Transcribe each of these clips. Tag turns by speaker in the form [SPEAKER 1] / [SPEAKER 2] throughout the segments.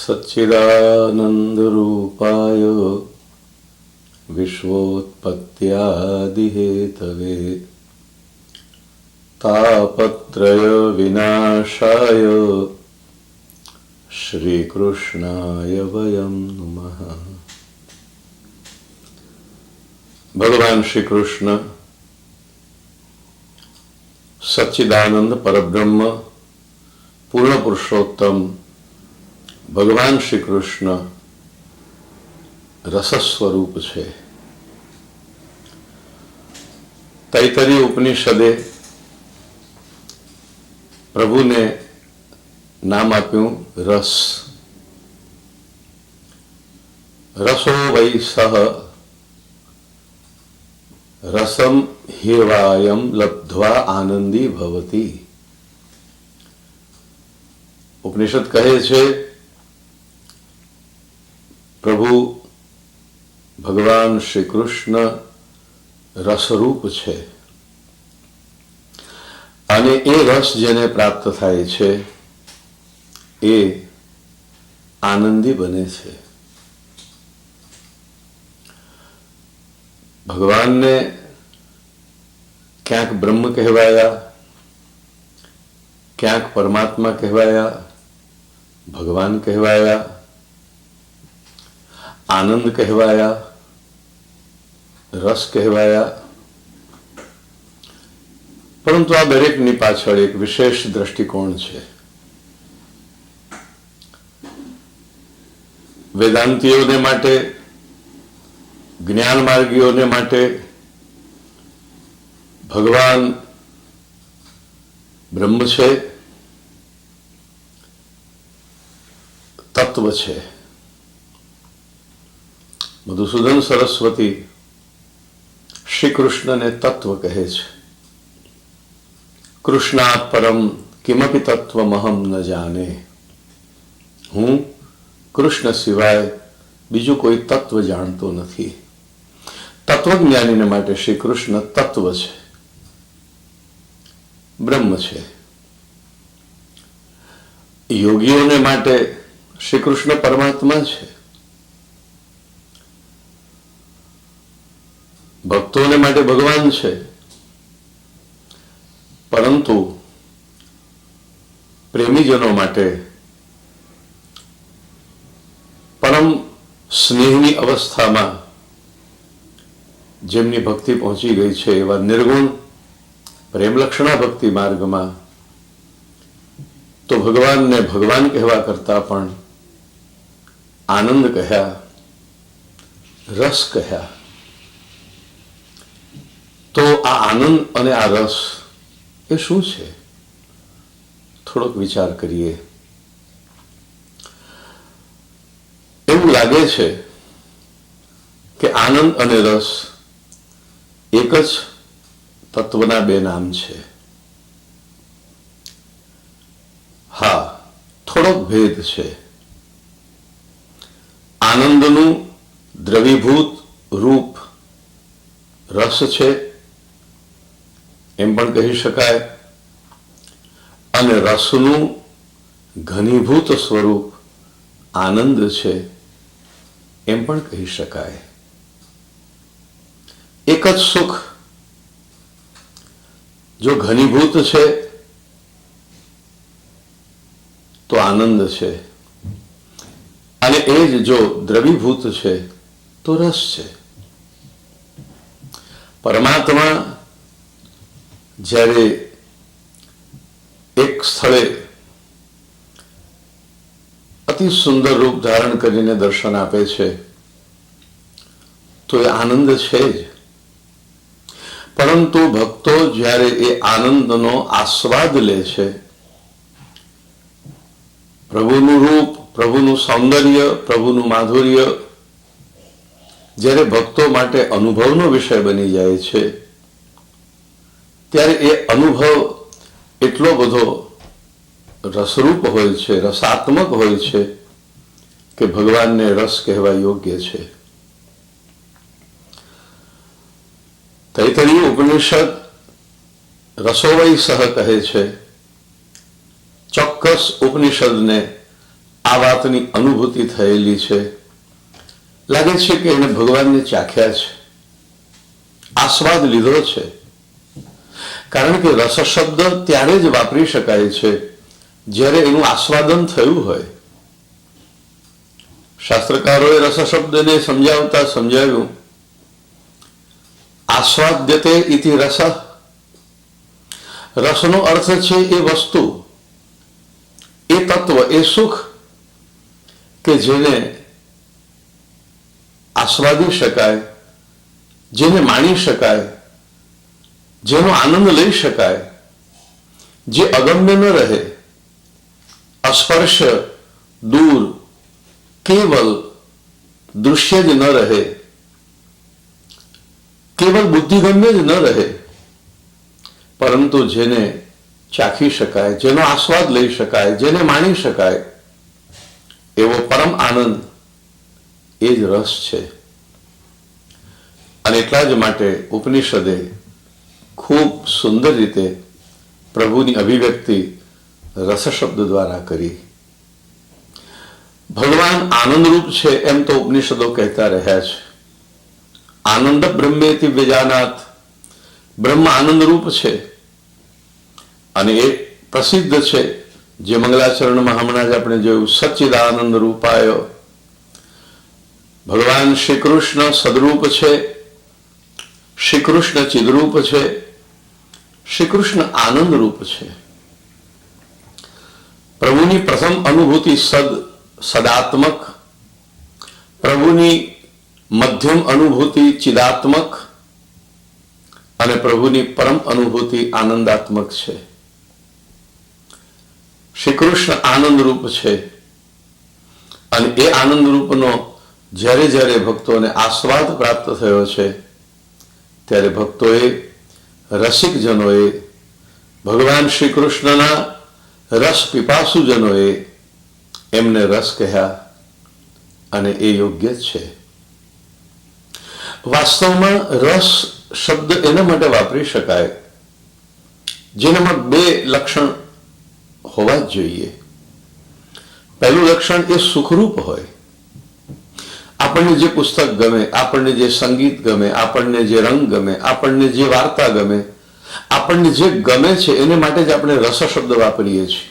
[SPEAKER 1] सच्चिदानन्दरूपाय विश्वोत्पत्त्यादिहेतवे तापत्रयविनाशाय श्रीकृष्णाय वयं नमः। भगवान श्री कृष्ण सच्चिदानंद परब्रह्म पूर्ण पुरुषोत्तम भगवान श्री कृष्ण रस स्वरूप छे। तैतरीय उपनिषदे प्रभु ने नाम आप्યું रस। रसो वै सह रसम हेवायम लब्ध्वा आनंदी भवति। उपनिषद कहे छे प्रभु भगवान श्री कृष्ण रसरूप छे અને એ રસ જેને પ્રાપ્ત થાય છે એ આનંદી બને છે। ભગવાનને ક્યાંક બ્રહ્મ કહેવાયા, ક્યાંક પરમાત્મા કહેવાયા, ભગવાન કહેવાયા, આનંદ કહેવાયા, રસ કહેવાયા। પરંતુ આ દરેકની પાછળ એક વિશેષ દ્રષ્ટિકોણ છે। વેદાંતીઓને માટે, જ્ઞાન માર્ગીઓને માટે ભગવાન બ્રહ્મ છે, તત્વ છે। મધુસૂદન સરસ્વતી શ્રી કૃષ્ણને તત્વ કહે છે। કૃષ્ણાત પરમ કિમપી તત્વમહમ ન જાને। હું કૃષ્ણ સિવાય બીજું કોઈ તત્વ જાણતો નથી। તત્વજ્ઞાનીને માટે શ્રી કૃષ્ણ તત્વ છે, બ્રહ્મ છે। યોગીઓને માટે શ્રી કૃષ્ણ પરમાત્મા છે, ભક્તોને માટે ભગવાન છે। પરંતુ પ્રેમીજનો માટે પરમ સ્નેહની અવસ્થામાં જેમની ભક્તિ પહોંચી ગઈ છે એવા નિર્ગુણ પ્રેમલક્ષણા ભક્તિ માર્ગમાં તો ભગવાનને ભગવાન કહેવા કરતા પણ આનંદ કહ્યા, રસ કહ્યા। તો આ આનંદ અને આ રસ એ શું છે? થોડોક વિચાર કરીએ। એવું લાગે છે કે આનંદ અને રસ એક જ તત્વના બે નામ છે। હા, થોડોક ભેદ છે। આનંદનું દ્રવીભૂત રૂપ રસ છે એમ પણ કહી શકાય, અને રસનું ઘનીભૂત સ્વરૂપ આનંદ છે એમ પણ કહી શકાય। એક જ સુખ જો ઘનીભૂત છે તો આનંદ છે, અને એ જ જો દ્રવીભૂત છે તો રસ છે। પરમાત્મા જ્યારે એક સ્થળે અતિ સુંદર રૂપ ધારણ કરીને દર્શન આપે છે તો એ આનંદ છે જ, પરંતુ ભક્તો જ્યારે એ આનંદનો આસ્વાદ લે છે, પ્રભુનું રૂપ, પ્રભુનું સૌંદર્ય, પ્રભુનું માધુર્ય જ્યારે ભક્તો માટે અનુભવનો વિષય બની જાય છે ત્યારે એ અનુભવ એટલો બધો રસરૂપ હોય છે, રસાત્મક હોય છે કે ભગવાનને રસ કહેવા યોગ્ય છે। તૈતરીય ઉપનિષદ રસોવૈ સહ કહે છે। ચોક્કસ ઉપનિષદને આ વાતની અનુભૂતિ થયેલી છે. લાગે છે કે એને ભગવાનને ચાખ્યા છે, આસ્વાદ લીધો છે. કારણ કે રસ શબ્દ ત્યારે જ વાપરી શકાય છે જ્યારે એનું આસ્વાદન થયું હોય. શાસ્ત્રકારોએ રસ શબ્દને સમજાવતા સમજાવ્યું, આસ્વાદ્યતે ઇતિ રસ. રસનો અર્થ છે એ વસ્તુ, એ તત્વ, એ સુખ કે જેને આસ્વાદી શકાય, જેને માણી શકાય, જેનો આનંદ લઈ શકાય, જે અગમ્ય ન રહે, અસ્પર્શ, દૂર, કેવલ દૃશ્ય જ ન રહે, કેવલ બુદ્ધિગમ્ય જ ન રહે, પરંતુ જેને ચાખી શકાય, જેનો આસ્વાદ લઈ શકાય, જેને માણી શકાય, એવો પરમ આનંદ એ જ રસ છે. અને એટલા જ માટે ઉપનિષદે ખૂબ સુંદર રીતે પ્રભુની અભિવ્યક્તિ રસ શબ્દ દ્વારા કરી. ભગવાન આનંદરૂપ છે એમ તો ઉપનિષદો કહેતા રહ્યા છે. આનંદ બ્રહ્મેતિ વ્યજાનાત, બ્રહ્મ આનંદરૂપ છે. અને એ પ્રસિદ્ધ છે, જે મંગલાચરણમાં હમણાં જ આપણે જોયું, સચ્ચિદાનંદ રૂપાય. ભગવાન શ્રી કૃષ્ણ સદરૂપ છે, શ્રી કૃષ્ણ ચિદરૂપ છે, શ્રી કૃષ્ણ આનંદરૂપ છે. પ્રભુની પ્રથમ અનુભૂતિ સદાત્મક, પ્રભુની મધ્યમ અનુભૂતિ ચિદાત્મક અને પ્રભુની પરમ અનુભૂતિ આનંદાત્મક છે. શ્રી કૃષ્ણ આનંદરૂપ છે અને એ આનંદરૂપનો જ્યારે જ્યારે ભક્તોને આસ્વાદ પ્રાપ્ત થયો છે ત્યારે ભક્તોએ, રસિકજનોએ, ભગવાન શ્રી કૃષ્ણના રસ પીપાસુજનોએ એમને રસ કહ્યા અને એ યોગ્ય જ છે. વાસ્તવમાં રસ શબ્દ એના માટે વાપરી શકાય જેનામાં બે લક્ષણ હોવા જ જોઈએ. પહેલું લક્ષણ એ સુખરૂપ હોય. આપણને જે પુસ્તક ગમે, આપણને જે સંગીત ગમે, આપણને જે રંગ ગમે, આપણને જે વાર્તા ગમે, આપણને જે ગમે છે એને માટે જ આપણે રસ શબ્દ વાપરીએ છીએ.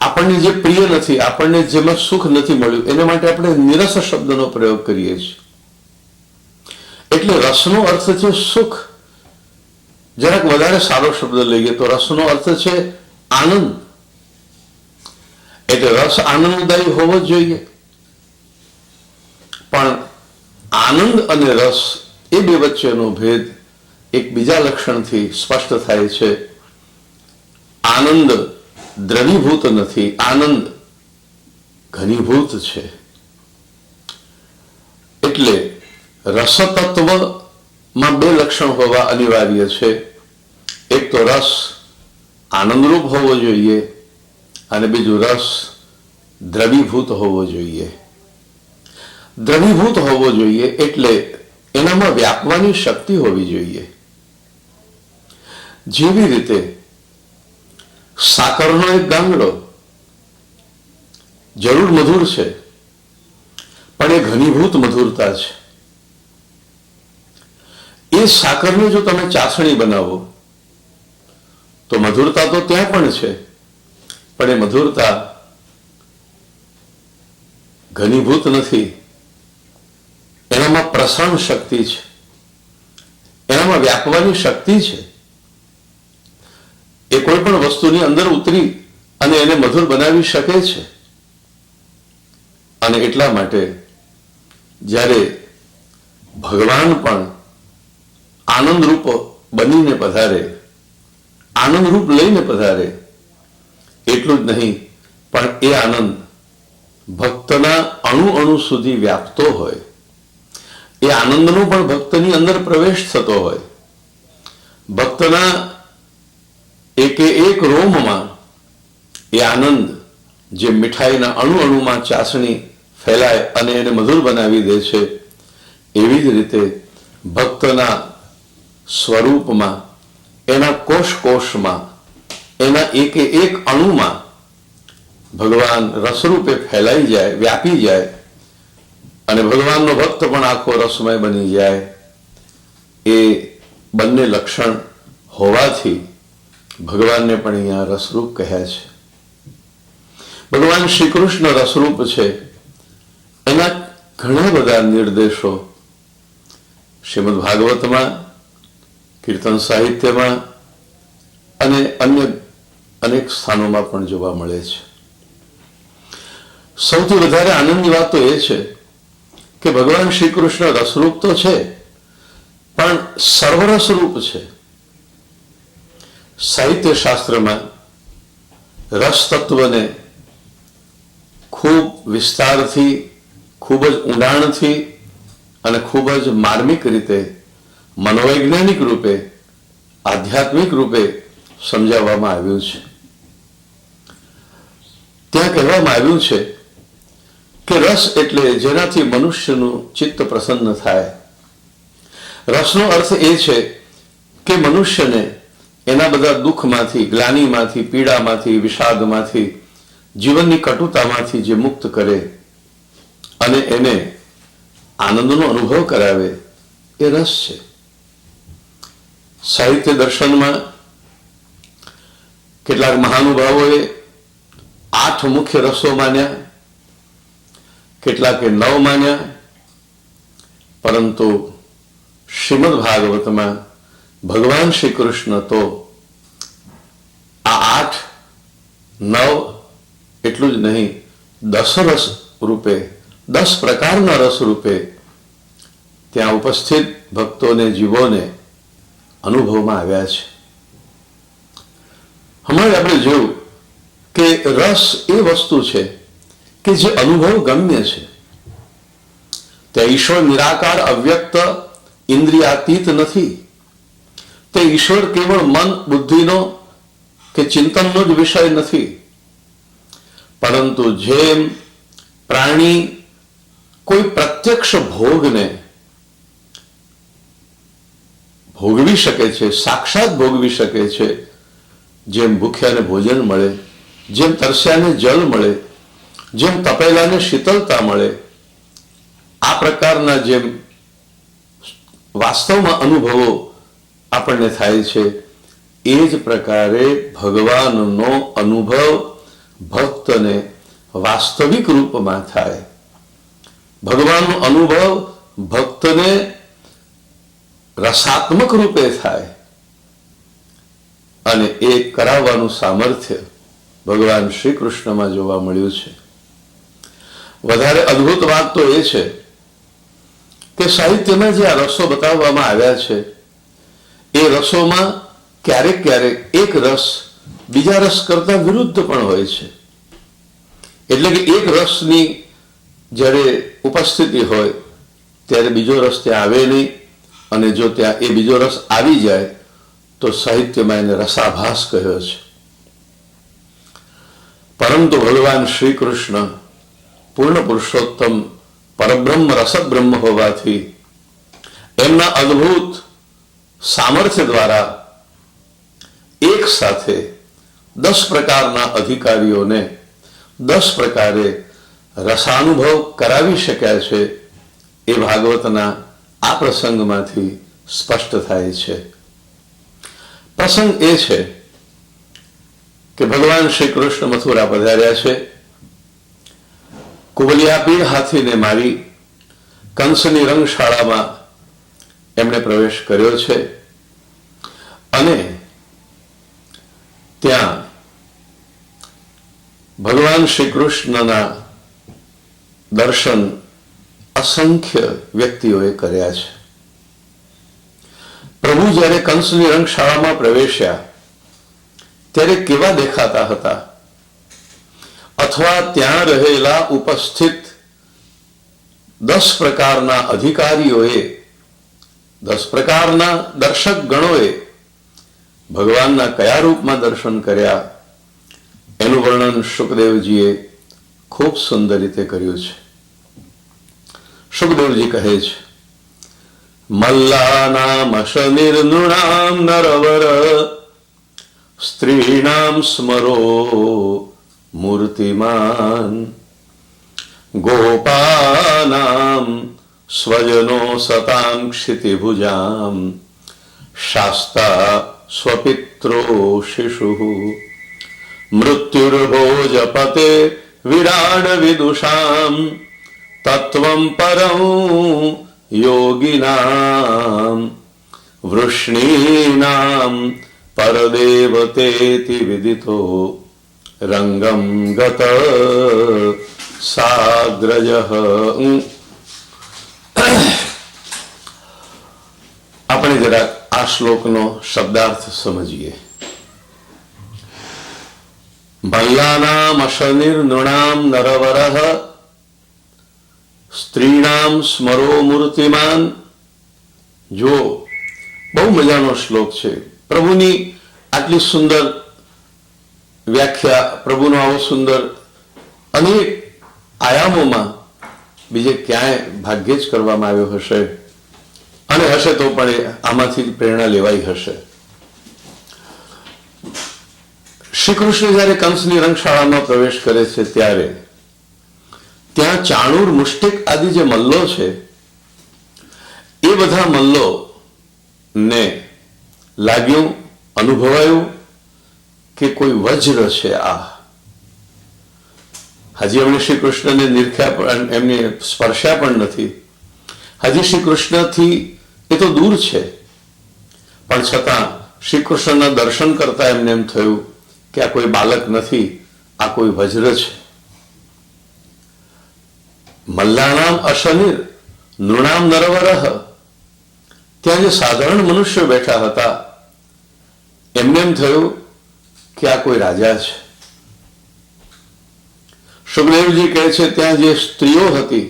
[SPEAKER 1] આપણને જે પ્રિય નથી, આપણને જેમાં સુખ નથી મળ્યું, એને માટે આપણે નિરસ શબ્દનો પ્રયોગ કરીએ છીએ. એટલે રસનો અર્થ છે સુખ. જરાક વધારે સારો શબ્દ લઈએ તો રસનો અર્થ છે આનંદ. એટલે રસ આનંદદાયી હોવો જોઈએ. પણ આનંદ અને રસ એ બે વચ્ચેનો ભેદ એક બીજા લક્ષણથી સ્પષ્ટ થાય છે. આનંદ દ્રવીભૂત નથી, આનંદ ઘનીભૂત છે. એટલે રસતત્વમાં બે લક્ષણ હોવા અનિવાર્ય છે. એક તો રસ આનંદરૂપ હોવો જોઈએ અને બીજું રસ દ્રવીભૂત હોવો જોઈએ. દ્રવીભૂત હોવો જોઈએ એટલે એનામાં વ્યાપવાની શક્તિ હોવી જોઈએ. જેવી રીતે સાકરનો એક ગાંગડો જરૂર મધુર છે, પણ એ ઘનીભૂત મધુરતા છે. એ સાકરને જો તમે ચાસણી બનાવો તો મધુરતા તો ત્યાં પણ છે, પણ એ મધુરતા ઘનીભૂત નથી. એનામાં પ્રસરણ શક્તિ છે, એનામાં વ્યાપવાની શક્તિ છે. એ કોઈ પણ વસ્તુની અંદર ઉતરી અને એને મધુર બનાવી શકે છે. અને એટલા માટે જ્યારે ભગવાન પણ આનંદરૂપ બનીને પધારે, આનંદરૂપ લઈને પધારે, એટલું જ નહીં પણ એ આનંદ ભક્તના અણુ અણુ સુધી વ્યાપતો હોય. એ આનંદનો પણ ભક્તની અંદર પ્રવેશ થતો હોય. ભક્તના એકે એક રોમમાં એ આનંદ જે મીઠાઈના અણુ અણુમાં ચાસણી ફેલાય અને એને મધુર બનાવી દે છે, એવી જ રીતે ભક્તના સ્વરૂપમાં, એના કોષ કોષમાં, એના એકે એક અણુમાં ભગવાન રસરૂપે ફેલાઈ જાય, વ્યાપી જાય અને ભગવાનનો ભક્ત પણ આખો રસમય બની જાય, એ બંને લક્ષણ હોવાથી ભગવાનને પણ અહીંયા રસરૂપ કહ્યા છે. ભગવાન શ્રી કૃષ્ણ રસરૂપ છે. એના ઘણા બધા નિર્દેશો શ્રીમદ ભાગવતમાં, કીર્તન સાહિત્યમાં અને અન્ય અનેક સ્થાનોમાં પણ જોવા મળે છે. સૌથી વધારે આનંદની વાત તો એ છે કે ભગવાન શ્રી કૃષ્ણ રસરૂપ તો છે, પણ સર્વરસરૂપ છે. સાહિત્ય શાસ્ત્રમાં રસ તત્વને ખૂબ વિસ્તારથી, ખૂબ જ ઊંડાણથી અને ખૂબ જ માર્મિક રીતે, મનોવૈજ્ઞાનિક રૂપે, આધ્યાત્મિક રૂપે સમજાવવામાં આવ્યું છે. ત્યાં કહેવામાં આવ્યું છે કે રસ એટલે જેનાથી મનુષ્યનું ચિત્ત પ્રસન્ન થાય. રસનો અર્થ એ છે કે મનુષ્યને એના બધા દુઃખમાંથી, ગ્લાનિમાંથી, પીડામાંથી, વિષાદમાંથી, જીવનની કટુતામાંથી જે મુક્ત કરે અને એને આનંદનો અનુભવ કરાવે, એ રસ છે. સાહિત્ય દર્શનમાં કેટલાક મહાનુભાવોએ 8 મુખ્ય રસો માન્યા, કેટલાકે 9 માન્યા, પરંતુ શ્રીમદ ભાગવતમાં ભગવાન શ્રી કૃષ્ણ તો આ 8, 9 એટલું જ નહીં, 10 રસ રૂપે, 10 પ્રકારના રસ રૂપે ત્યાં ઉપસ્થિત ભક્તોને, જીવોને અનુભવમાં આવ્યા છે. હમણાં આપણે જોયું કે રસ એ વસ્તુ છે કે જે અનુભવ ગમ્ય છે. ત્યાં ઈશ્વર નિરાકાર, અવ્યક્ત, ઇન્દ્રિયાતીત નથી. તે ઈશ્વર કેવળ મન, બુદ્ધિનો કે ચિંતનનો જ વિષય નથી, પરંતુ જેમ પ્રાણી કોઈ પ્રત્યક્ષ ભોગને ભોગવી શકે છે, સાક્ષાત ભોગવી શકે છે, જેમ ભૂખ્યાને ભોજન મળે, જેમ તરસ્યાને જલ મળે, જેમ તપેલાને શીતળતા મળે, આ પ્રકારના જેમ વાસ્તવમાં અનુભવો આપણને થાય છે, એ જ પ્રકારે ભગવાનનો અનુભવ ભક્તને વાસ્તવિક રૂપમાં થાય. ભગવાનનો અનુભવ ભક્તને રસાત્મક રૂપે થાય અને એ કરાવવાનું સામર્થ્ય ભગવાન શ્રી કૃષ્ણમાં જોવા મળ્યું છે. વધારે અદ્ભુત વાત તો એ છે કે સાહિત્યમાં જે આ રસો બતાવવામાં આવ્યા છે, એ રસોમાં ક્યારેક ક્યારેક એક રસ બીજા રસ કરતા વિરુદ્ધ પણ હોય છે. એટલે કે એક રસની જ્યારે ઉપસ્થિતિ હોય ત્યારે બીજો રસ ત્યાં આવે નહીં, અને જો ત્યાં એ બીજો રસ આવી જાય તો સાહિત્યમાં એને રસાભાસ કહ્યો છે. પરંતુ ભગવાન શ્રી કૃષ્ણ પૂર્ણ પુરુષોત્તમ પરબ્રહ્મ રસબ્રહ્મ હોવાથી એમના અદ્ભુત સામર્થ્ય દ્વારા એક સાથે 10 પ્રકારના અધિકારીઓને 10 પ્રકારે રસાનુભવ કરાવી શક્યા છે, એ ભાગવતના આ પ્રસંગમાંથી સ્પષ્ટ થાય છે. પ્રસંગ એ છે કે ભગવાન શ્રી કૃષ્ણ મથુરા પધાર્યા છે. કુબલિયાપીડ હાથીને મારી કંસની રંગશાળામાં એમણે પ્રવેશ કર્યો છે અને ત્યાં ભગવાન શ્રી કૃષ્ણના દર્શન અસંખ્ય વ્યક્તિઓએ કર્યા છે. પ્રભુ જ્યારે કંસની રંગશાળામાં પ્રવેશ્યા ત્યારે કેવા દેખાતા હતા, અથવા ત્યાં રહેલા ઉપસ્થિત 10 પ્રકારના અધિકારીઓએ, 10 પ્રકારના દર્શક ગણોએ ભગવાનના કયા રૂપમાં દર્શન કર્યા, એનું વર્ણન શુકદેવજીએ ખૂબ સુંદર રીતે કર્યું છે. શુકદેવજી કહે છે, મલ્લાનામ અશનિર્નૃણામ નરવર સ્ત્રીણામ સ્મરો મૂર્તિમાન ગોપાનામ સ્વજનો સતાં ક્ષિતિભુજામ શાસ્તા સ્વપિત્રો શિશુઃ મૃત્યુર્ભોજપતે વિરાડ વિદુષામ તત્વં પરં યોગિનામ વૃષ્ણીનામ પરદેવતેતિ વિદિતો રંગમ ગત સાગ્રજઃ. આપણે જરા આ શ્લોકનો શબ્દાર્થ સમજીએ. મલ્લાનામ અશનિર્નૃણામ નરવરઃ સ્ત્રીણામ સ્મરો મૂર્તિમાન. જો બહુ મજાનો શ્લોક છે. પ્રભુની આટલી સુંદર વ્યાખ્યા, પ્રભુનો આવો સુંદર અનેક આયામોમાં બીજે ક્યાંય ભાગ્યે જ કરવામાં આવ્યો હશે, અને હશે તો પણ આમાંથી પ્રેરણા લેવાઈ હશે. શ્રી કૃષ્ણ જયારે કંસની રંગશાળામાં પ્રવેશ કરે છે ત્યારે ત્યાં ચાણૂર, મુષ્ટિક આદિ જે મલ્લો છે એ બધા મલ્લો ને લાગ્યું, અનુભવાયું કે કોઈ વજ્ર છે આ. હજી એમણે શ્રી કૃષ્ણને નિરખ્યા પણ, એમને સ્પર્શ્યા પણ નથી. હજી શ્રી કૃષ્ણથી એ તો દૂર છે, પણ છતાં શ્રી કૃષ્ણના દર્શન કરતા એમને એમ થયું કે આ કોઈ બાલક નથી, આ કોઈ વજ્ર છે. મલ્લાનામ અશનિર નૃણામ નરવરઃ. ત્યાં જે સાધારણ મનુષ્યો બેઠા હતા એમને એમ થયું કે આ કોઈ રાજા છે. સુખદેવજી કહે છે ત્યાં જે સ્ત્રીઓ હતી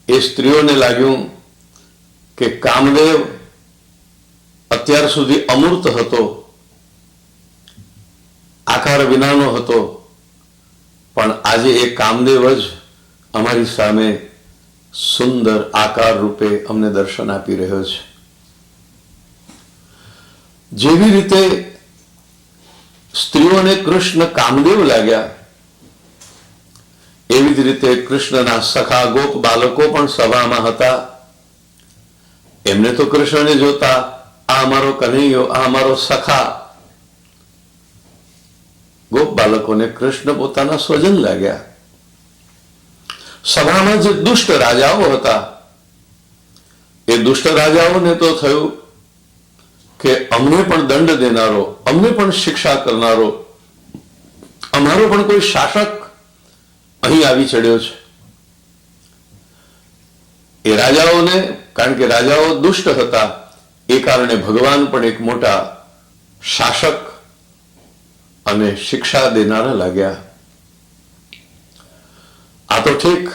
[SPEAKER 1] એ સ્ત્રીઓને લાગ્યું કે કામદેવ અત્યાર સુધી અમૂર્ત હતો, આકાર વિનાનો હતો, પણ આજે એ કામદેવ જ અમારી સામે સુંદર આકાર રૂપે અમને દર્શન આપી રહ્યો છે. જેવી રીતે સ્ત્રીઓને કૃષ્ણ કામદેવ લાગ્યા, એવી જ રીતે કૃષ્ણના સખા ગોપ બાલકો પણ સભામાં હતા. એમને તો કૃષ્ણને જોતા આ અમારો કનૈયો, આ અમારો સખા. ગોપ બાલકોને કૃષ્ણ પોતાના સ્વજન લાગ્યા. સભામાં જે દુષ્ટ રાજાઓ હતા એ દુષ્ટ રાજાઓને તો થયું કે અમને પણ દંડ દેનારો, અમને પણ શિક્ષા કરનારો, અમારો પણ કોઈ શાસક અહીં આવી ચડ્યો છે. એ રાજાઓને, કારણ કે રાજાઓ દુષ્ટ હતા એ કારણે ભગવાન પણ એક મોટા શાસક અને શિક્ષા દેનારા લાગ્યા. આ તો ઠીક,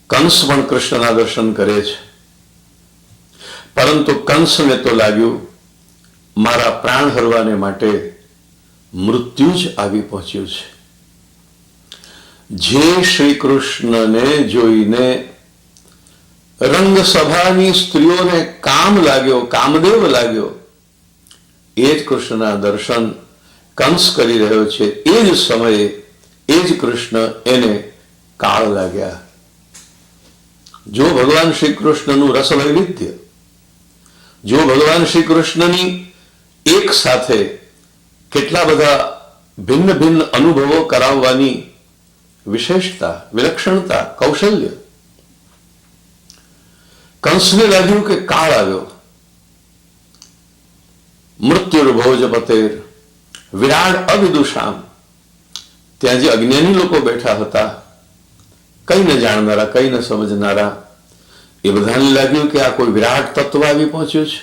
[SPEAKER 1] કંસ પણ કૃષ્ણના દર્શન કરે છે, પરંતુ કંસને તો લાગ્યું મારા પ્રાણ હરવાને માટે મૃત્યુ જ આવી પહોંચ્યું છે. જે શ્રી કૃષ્ણને જોઈને રંગસભાની સ્ત્રીઓને કામ લાગ્યો, કામદેવ લાગ્યો, એ જ કૃષ્ણના દર્શન કંસ કરી રહ્યો છે. એ જ સમયે એ જ કૃષ્ણ એને કાળ લાગ્યા. જો ભગવાન શ્રી કૃષ્ણનું રસ વૈવિધ્ય, જો ભગવાન શ્રી કૃષ્ણની એક સાથે કેટલા બધા ભિન્ન ભિન્ન અનુભવો કરાવવાની વિશેષતા, વિલક્ષણતા, કૌશલ્ય. કંસને લાગ્યું કે કાળ આવ્યો. મૃત્યુર્ભોજપતેર વિરાડ અવિદુષામ. ત્યાં જે અજ્ઞાની લોકો બેઠા હતા, કઈ ન જાણનારા, કઈ ન સમજનારા, એ બધાને લાગ્યું કે આ કોઈ વિરાટ તત્વ આવી પહોંચ્યું છે.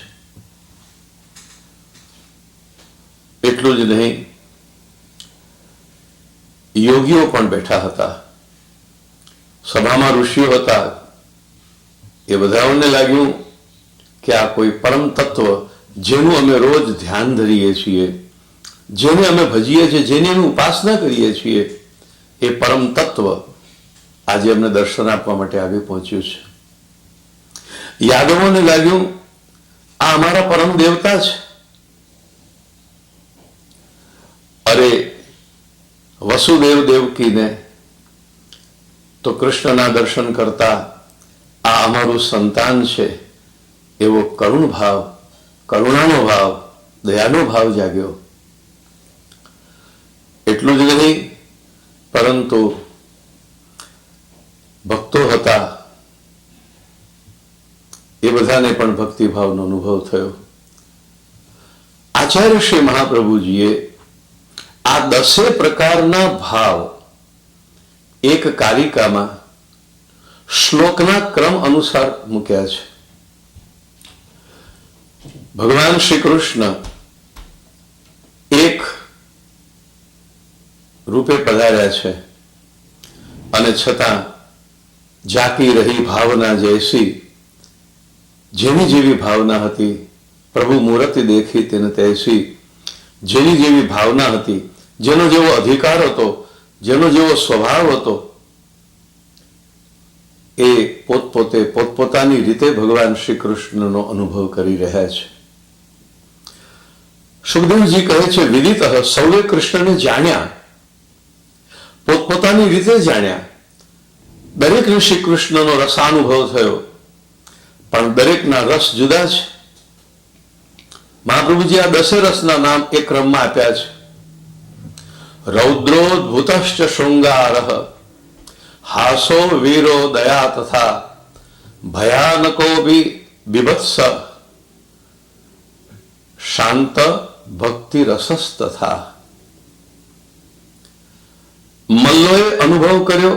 [SPEAKER 1] એટલું જ નહીં, યોગીઓ પણ બેઠા હતા, સભામાં ઋષિઓ હતા. એ બધાઓને લાગ્યું કે આ કોઈ પરમ તત્વ, જેનું અમે રોજ ધ્યાન ધરીએ છીએ, જેને અમે ભજીએ છીએ, જેની અમે ઉપાસના કરીએ છીએ, એ પરમ તત્વ આજે અમને દર્શન આપવા માટે આવી પહોંચ્યું છે. યાદવોને લાગ્યું આ અમારા પરમ દેવતા છે. અરે વસુદેવ દેવકીને તો કૃષ્ણના દર્શન કરતા આ અમારું સંતાન છે એવો કરુણ ભાવ, કરુણાનો ભાવ, દયાનો ભાવ જાગ્યો. એટલું જ નહીં, પરંતુ ભક્તો હતા એ બધાને પણ ભક્તિભાવનો અનુભવ થયો. આચાર્ય શ્રી મહાપ્રભુજીએ આ 10 પ્રકારના ભાવ એક કારિકામાં શ્લોકના ક્રમ અનુસાર મૂક્યા છે. ભગવાન શ્રી કૃષ્ણ એક રૂપે પધાર્યા છે અને છતાં જાકી રહી ભાવના જૈસી, જેની જેવી ભાવના હતી, પ્રભુ મૂર્તિ દેખી તેને તૈસી, જેની જેવી ભાવના હતી, જેનો જેવો અધિકાર હતો, જેનો જેવો સ્વભાવ હતો, એ પોતપોતે પોતપોતાની રીતે ભગવાન શ્રી કૃષ્ણનો અનુભવ કરી રહ્યા છે. સુખદેવજી કહે છે, વિદિત સૌએ કૃષ્ણને જાણ્યા, પોતપોતાની રીતે જાણ્યા. દરેકને શ્રી કૃષ્ણનો રસાનુભવ થયો, પણ દરેકના રસ જુદા છે. મહાપ્રભુજી આ 10 રસના નામ એક ક્રમમાં આપ્યા છે. રૌદ્રોદ્ભુતશ્ચ શૃંગારઃ, હાસો વીરો દયા તથા, ભયાનકો બીભત્સ, શાંત ભક્તિ રસસ્તથા. મલ્લોએ અનુભવ કર્યો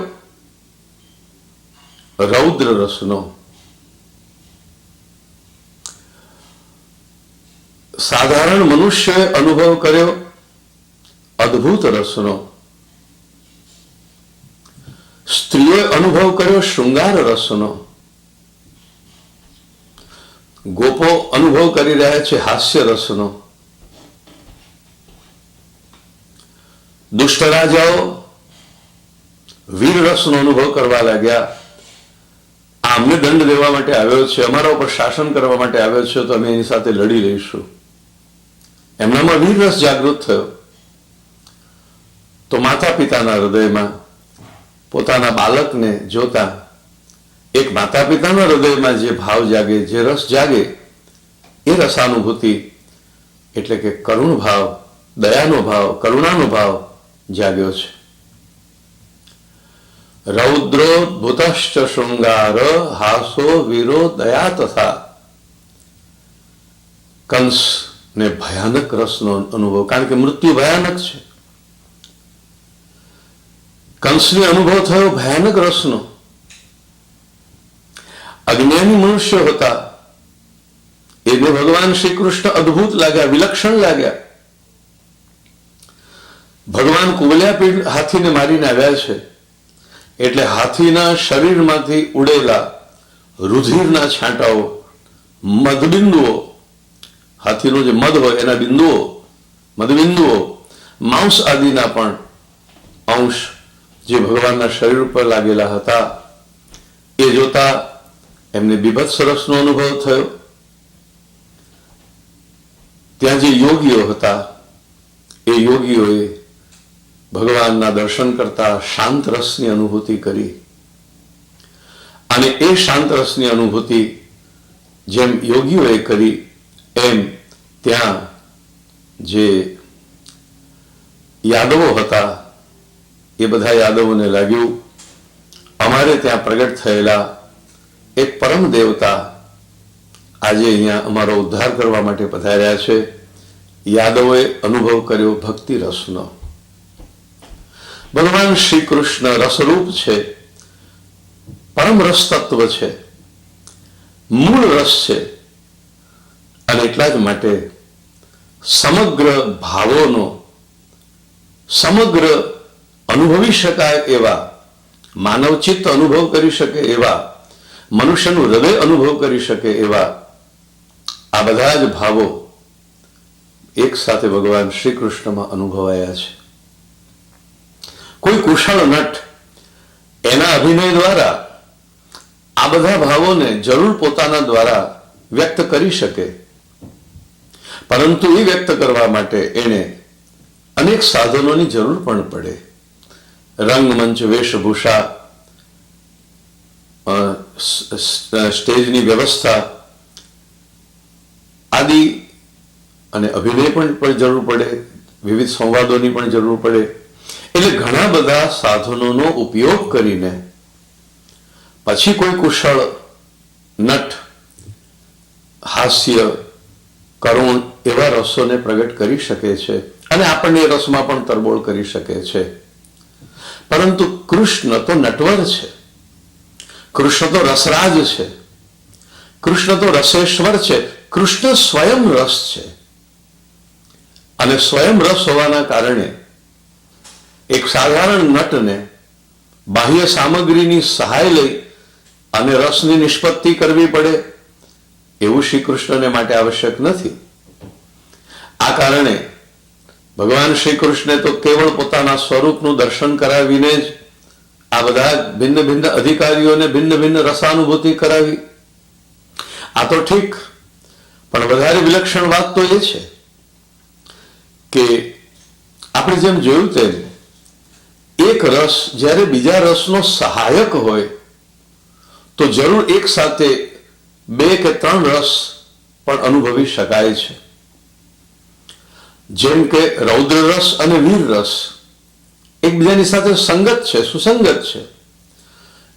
[SPEAKER 1] રૌદ્ર રસનો, સાધારણ મનુષ્યએ અનુભવ કર્યો અદ્ભુત રસનો, સ્ત્રીઓએ અનુભવ કર્યો શૃંગાર રસનો, ગોપો અનુભવ કરી રહ્યા છે હાસ્ય રસનો, દુષ્ટ રાજાઓ વીર રસનો અનુભવ કરવા લાગ્યા. અમને દંડ દેવા માટે આવ્યો છે, અમારા ઉપર શાસન કરવા માટે આવ્યો છે, તો અમે એની સાથે લડી લઈશું. એમનામાં વીર રસ જાગૃત થયો. તો માતા પિતાના હૃદયમાં પોતાના બાળકને જોતા એક માતા પિતાના હૃદયમાં જે ભાવ જાગે, જે રસ જાગે, એ રસાનુભૂતિ એટલે કે કરુણ ભાવ, દયાનો ભાવ, કરુણાનો ભાવ જાગ્યો છે. રૌદ્રોદ્ભુતશ્ચ શૃંગાર, હાસો વીરો દયા તથા. કંસને ભયાનક રસનો અનુભવ, કારણ કે મૃત્યુ ભયાનક છે. કંસને અનુભવ થયો ભયાનક રસનો. અજ્ઞાની મનુષ્યો હતા, એને ભગવાન શ્રી કૃષ્ણ અદ્ભુત લાગ્યા, વિલક્ષણ લાગ્યા. ભગવાન કુવલ્યા હાથીને મારીને આવ્યા છે, એટલે હાથીના શરીરમાંથી ઉડેલા રુધિરના છાંટાઓ, મધબિંદુઓ, હાથીનો જે મધ હોય એના બિંદુઓ, મધબિંદુઓ, માંસ આદિના પણ અંશ જે ભગવાનના શરીર ઉપર લાગેલા હતા, એ જોતા એમને બીભત્સ રસનો અનુભવ થયો. ત્યાં જે યોગીઓ હતા, એ યોગીઓએ ભગવાનના દર્શન કરતા શાંત રસની અનુભૂતિ કરી. અને એ શાંત રસની અનુભૂતિ જેમ યોગીઓએ કરી, એમ ત્યાં જે યાદવો હતા, એ બધા યાદવોને લાગ્યું અમારે ત્યાં પ્રગટ થયેલા એક પરમ દેવતા આજે અહીંયા અમારો ઉદ્ધાર કરવા માટે પધાર્યા છે. યાદવોએ અનુભવ કર્યો ભક્તિ રસનો. ભગવાન શ્રી કૃષ્ણ રસરૂપ છે, પરમ રસ તત્વ છે, મૂળ રસ છે. અને એટલા જ માટે સમગ્ર ભાવોનો, સમગ્ર અનુભવી શકાય એવા, માનવ ચિત્ત અનુભવ કરી શકે એવા, મનુષ્યનું હૃદય અનુભવ કરી શકે એવા આ બધા જ ભાવો એક સાથે ભગવાન શ્રી કૃષ્ણમાં અનુભવાયા છે. કોઈ કુશળ નટ એના અભિનય દ્વારા આ બધા ભાવોને જરૂર પોતાના દ્વારા વ્યક્ત કરી શકે, પરંતુ એ વ્યક્ત કરવા માટે એને અનેક સાધનોની જરૂર પણ પડે. રંગમંચ, વેશભૂષા, સ્ટેજની વ્યવસ્થા આદિ અને અભિનય પણ જરૂર પડે, વિવિધ સંવાદોની પણ જરૂર પડે. એટલે ઘણા બધા સાધનોનો ઉપયોગ કરીને પછી કોઈ કુશળ નટ હાસ્ય, કરુણ એવા રસોને પ્રગટ કરી શકે છે અને આપણને એ રસમાં પણ તરબોળ કરી શકે છે. પરંતુ કૃષ્ણ તો નટવર છે, કૃષ્ણ તો રસરાજ છે, કૃષ્ણ તો રસેશ્વર છે, કૃષ્ણ સ્વયં રસ છે. અને સ્વયં રસ હોવાના કારણે એક સાધારણ નટને બાહ્ય સામગ્રીની સહાય લઈ અને રસની નિષ્પત્તિ કરવી પડે એવું શ્રી કૃષ્ણને માટે આવશ્યક નથી. આ કારણે ભગવાન શ્રી કૃષ્ણે તો કેવળ પોતાના સ્વરૂપનું દર્શન કરાવીને જ આ બધા ભિન્ન ભિન્ન અધિકારીઓને ભિન્ન ભિન્ન રસાનુભૂતિ કરાવી. આ તો ઠીક, પણ વધારે વિલક્ષણ વાત તો એ છે કે આપણે જેમ જોયું તેમ એક રસ જ્યારે બીજા રસનો સહાયક હોય તો જરૂર એક સાથે 2 કે 3 રસ પણ અનુભવી શકાય છે. જેમ કે રૌદ્ર રસ અને વીર રસ એકબીજાની સાથે સંગત છે, સુસંગત છે,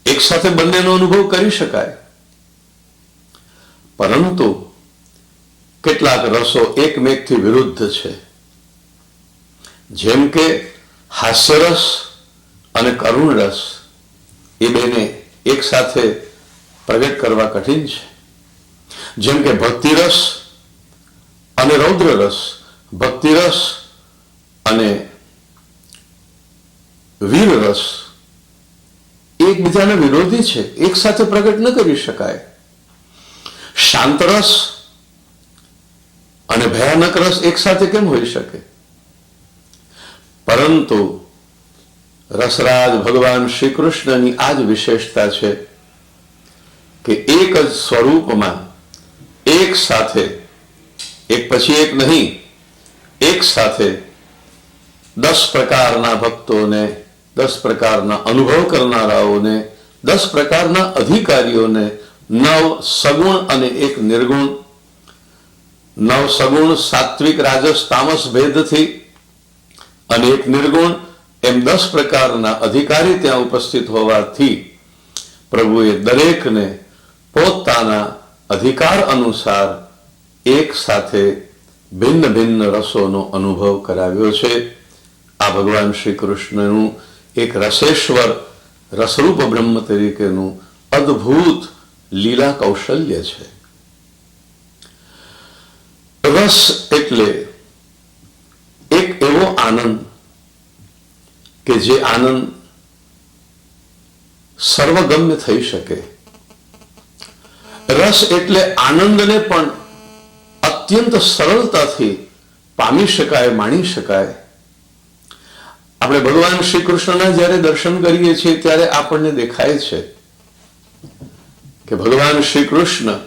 [SPEAKER 1] એક સાથે બંનેનો અનુભવ કરી શકાય. પરંતુ કેટલાક રસો એકમેકથી વિરુદ્ધ છે. જેમ કે હાસ્યરસ અને કરુણ રસ એ બેને એક સાથે પ્રગટ કરવા કઠિન છે. જેમ કે ભક્તિરસ અને રૌદ્ર રસ, ભક્તિરસ અને વીર રસ એકબીજાના વિરોધી છે, એક સાથે પ્રગટ ન કરી શકાય. શાંત રસ અને ભયાનક રસ એક સાથે કેમ હોઈ શકે? પરંતુ રસરાજ ભગવાન શ્રી કૃષ્ણની આ જ વિશેષતા છે કે એક જ સ્વરૂપમાં એક સાથે, એક પછી એક નહીં, એક સાથે 10 પ્રકારના ભક્તોને, 10 પ્રકારના અનુભવ કરનારાઓને, 10 પ્રકારના અધિકારીઓને 9 સગુણ અને 1 નિર્ગુણ, 9 સગુણ સાત્વિક રાજસ તામસ ભેદથી અને 1 નિર્ગુણ એમ 10 પ્રકારના અધિકારી ત્યાં ઉપસ્થિત હોવાથી પ્રભુએ દરેકને પોતાના અધિકાર અનુસાર એક સાથે ભિન્ન ભિન્ન રસોનો અનુભવ કરાવ્યો છે. આ ભગવાન શ્રી કૃષ્ણનું એક રસેશ્વર, રસરૂપ બ્રહ્મ તરીકેનું અદ્ભુત લીલા કૌશલ્ય છે. રસ એટલે એક એવો આનંદ કે જે આનંદ સર્વગમ્ય થઈ શકે. રસ એટલે આનંદને પણ અત્યંત સરળતાથી પામી શકાય, માણી શકાય. આપણે ભગવાન શ્રી કૃષ્ણના જ્યારે દર્શન કરીએ છીએ ત્યારે આપણને દેખાય છે કે ભગવાન શ્રી કૃષ્ણ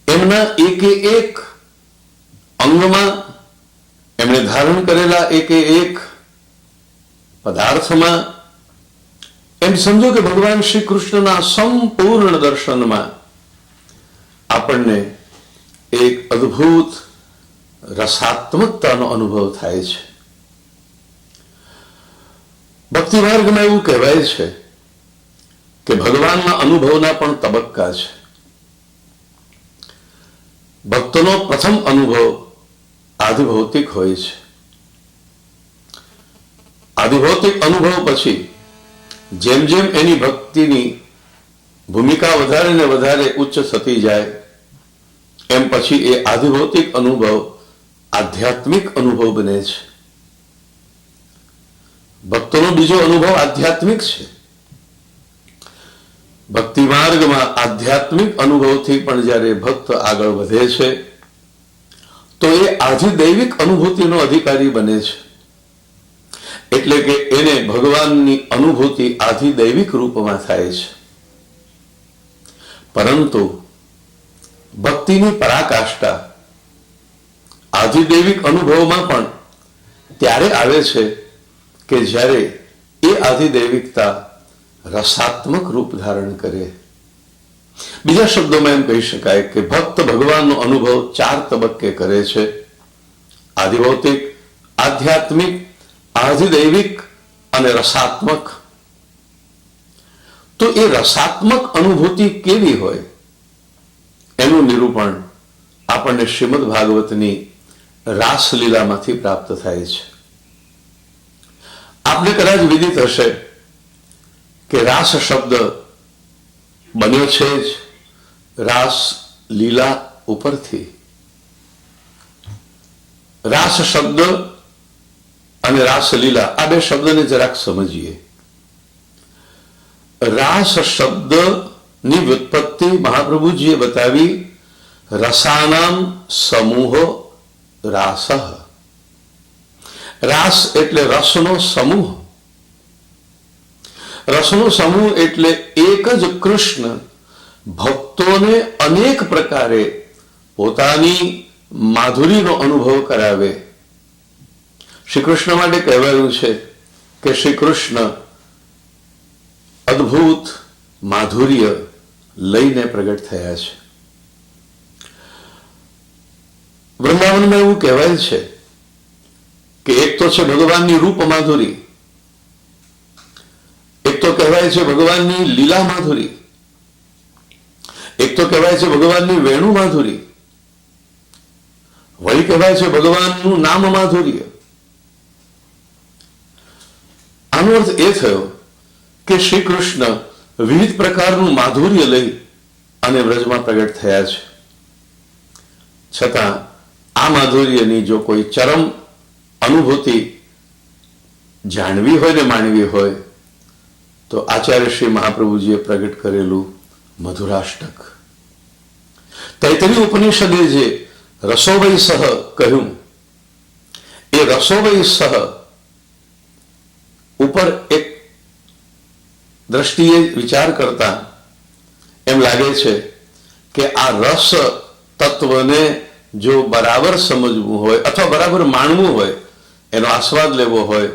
[SPEAKER 1] એમના એક અંગમાં, એમણે ધારણ કરેલા એક પદાર્થમાં, એમ સમજો કે ભગવાન શ્રી કૃષ્ણના સંપૂર્ણ દર્શનમાં આપણને એક અદ્ભુત રસાત્મકતાનો અનુભવ થાય છે. ભક્તિ માર્ગમાં એવું કહેવાય છે કે ભગવાનના અનુભવના પણ તબક્કા છે. ભક્તનો પ્રથમ અનુભવ આધિભૌતિક હોય છે. આધિભૌતિક અનુભવ પછી જેમ જેમ એની ભક્તિની ભૂમિકા વધારે ને વધારે ઉચ્ચ થતી જાય એમ પછી એ આધિભૌતિક અનુભવ આધ્યાત્મિક અનુભવ બને છે. ભક્તોનો બીજો અનુભવ આધ્યાત્મિક છે. ભક્તિ માર્ગમાં આધ્યાત્મિક અનુભવથી પણ જ્યારે ભક્ત આગળ વધે છે તો એ આધિદૈવિક અનુભૂતિનો અધિકારી બને છે. એટલે કે એને ભગવાનની અનુભૂતિ આધિદૈવિક રૂપમાં થાય છે. પરંતુ ભક્તિની પરાકાષ્ઠા આધિદૈવિક અનુભવમાં પણ ત્યારે આવે છે કે જ્યારે આધિદૈવિકતા રસાત્મક રૂપ ધારણ કરે. બીજા શબ્દોમાં એમ કહી શકાય કે ભક્ત ભગવાનનો અનુભવ 4 તબક્કે કરે છે: આધિભૌતિક, આધ્યાત્મિક, આધિદૈવિક અને રસાત્મક. તો એ રસાત્મક અનુભૂતિ કેવી હોય એનું નિરૂપણ આપણને શ્રીમદ ભાગવતની રાસલીલામાંથી પ્રાપ્ત થાય છે. આપને કદાચ વિદિત હશે કે રાસ શબ્દ બન્યો છે જ રાસ લીલા ઉપરથી. રાસ શબ્દ અને રાસલીલા આ બે શબ્દને જરાક સમજીએ. રાસ શબ્દની વ્યુત્પત્તિ મહાપ્રભુજીએ બતાવી, રસાનામ સમૂહો રાસ. રાસ એટલે રસનો સમૂહ. રસનો સમૂહ એટલે એક જ કૃષ્ણ ભક્તોને અનેક પ્રકારે પોતાની માધુરીનો અનુભવ કરાવે. શ્રી કૃષ્ણ માટે કહેવાયું છે કે શ્રી કૃષ્ણ અદ્ભુત માધુર્ય લઈને પ્રગટ થયા છે. વૃંદાવનમાં એવું કહેવાય છે કે એક તો છે ભગવાનની રૂપ માધુરી, એક તો કહેવાય છે ભગવાનની લીલા માધુરી, એક તો કહેવાય છે ભગવાનની વેણુ માધુરી, વળી કહેવાય છે ભગવાનનું નામ માધુર્ય. આનો અર્થ એ થયો કે શ્રી કૃષ્ણ વિવિધ પ્રકારનું માધુર્ય લઈ અને વ્રજમાં પ્રગટ થયા છે. છતાં આ માધુર્યની જો કોઈ ચરમ અનુભૂતિ જાણવી હોય ને માણવી હોય તો આચાર્ય શ્રી મહાપ્રભુજીએ પ્રગટ કરેલું મધુરાષ્ટક. તૈત્તરીય ઉપનિષદે જે રસોવૈ સહ કહ્યું, એ રસોવૈ સહ ઉપર એક દ્રષ્ટિએ વિચાર કરતા એમ લાગે છે કે આ રસ તત્વને જો બરાબર સમજવું હોય અથવા બરાબર માણવું હોય, એનો આસ્વાદ લેવો હોય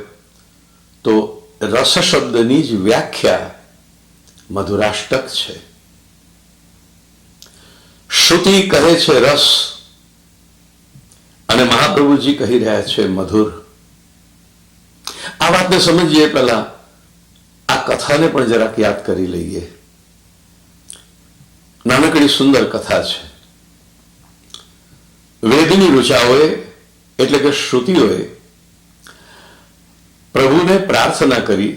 [SPEAKER 1] તો રસ શબ્દની જ વ્યાખ્યા મધુરાષ્ટક છે. શ્રુતિ કહે છે રસ અને મહાપ્રભુજી કહી રહ્યા છે મધુર. આ વાતને સમજીએ પહેલા આ કથાને પણ જરાક યાદ કરી લઈએ. નાનકડી સુંદર કથા છે. વેદની ઋચાઓએ એટલે કે શ્રુતિઓએ પ્રભુને પ્રાર્થના કરી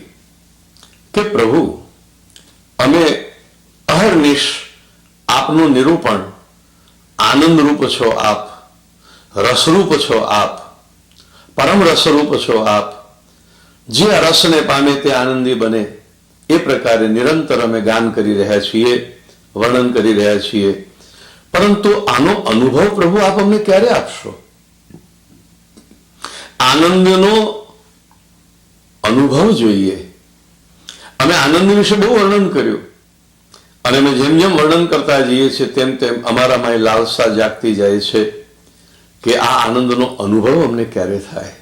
[SPEAKER 1] કે પ્રભુ, અમે અહર્નિશ આપનું નિરૂપણ આનંદરૂપ છો આપ, રસરૂપ છો આપ, પરમ રસરૂપ છો આપ. જે આ રસને પામે તે આનંદી બને એ પ્રકારે નિરંતર અમે ગાન કરી રહ્યા છીએ, વર્ણન કરી રહ્યા છીએ. પરંતુ આનો અનુભવ પ્રભુ આપ અમને ક્યારે આપશો? આનંદનો અનુભવ જોઈએ. અમે આનંદ વિશે બહુ વર્ણન કર્યું અને અમે જેમ જેમ વર્ણન કરતા જઈએ છીએ તેમ તેમ અમારામાં એ લાલસા જાગતી જાય છે કે આ આનંદનો અનુભવ અમને ક્યારે થાય.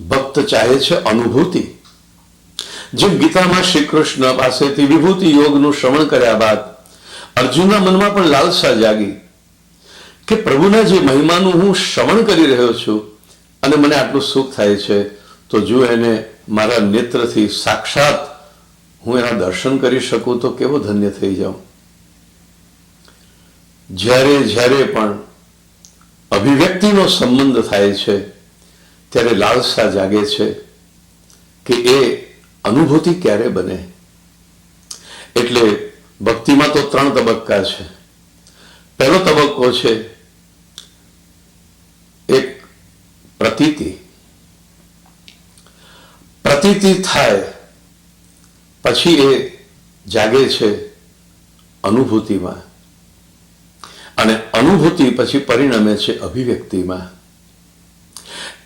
[SPEAKER 1] ભક્ત ચાહે છે અનુભૂતિ. જેમ ગીતામાં શ્રી કૃષ્ણ પાસેથી વિભૂતિ યોગનું શ્રવણ કર્યા બાદ અર્જુનના મનમાં પણ લાલસા જાગી કે પ્રભુના જે મહિમાનું હું શ્રવણ કરી રહ્યો છું અને મને આટલું સુખ થાય છે, તો જો એને મારા નેત્રથી સાક્ષાત હું એના દર્શન કરી શકું તો કેવો ધન્ય થઈ જાઉં. જ્યારે જ્યારે પણ અભિવ્યક્તિનો સંબંધ થાય છે ત્યારે લાલસા જાગે છે કે એ અનુભૂતિ ક્યારે બને. એટલે ભક્તિમાં તો 3 તબક્કા છે. પહેલો તબક્કો છે એક પ્રતીતિ. પ્રતીતિ થાય પછી એ જાગે છે અનુભૂતિમાં અને અનુભૂતિ પછી પરિણમે છે અભિવ્યક્તિમાં.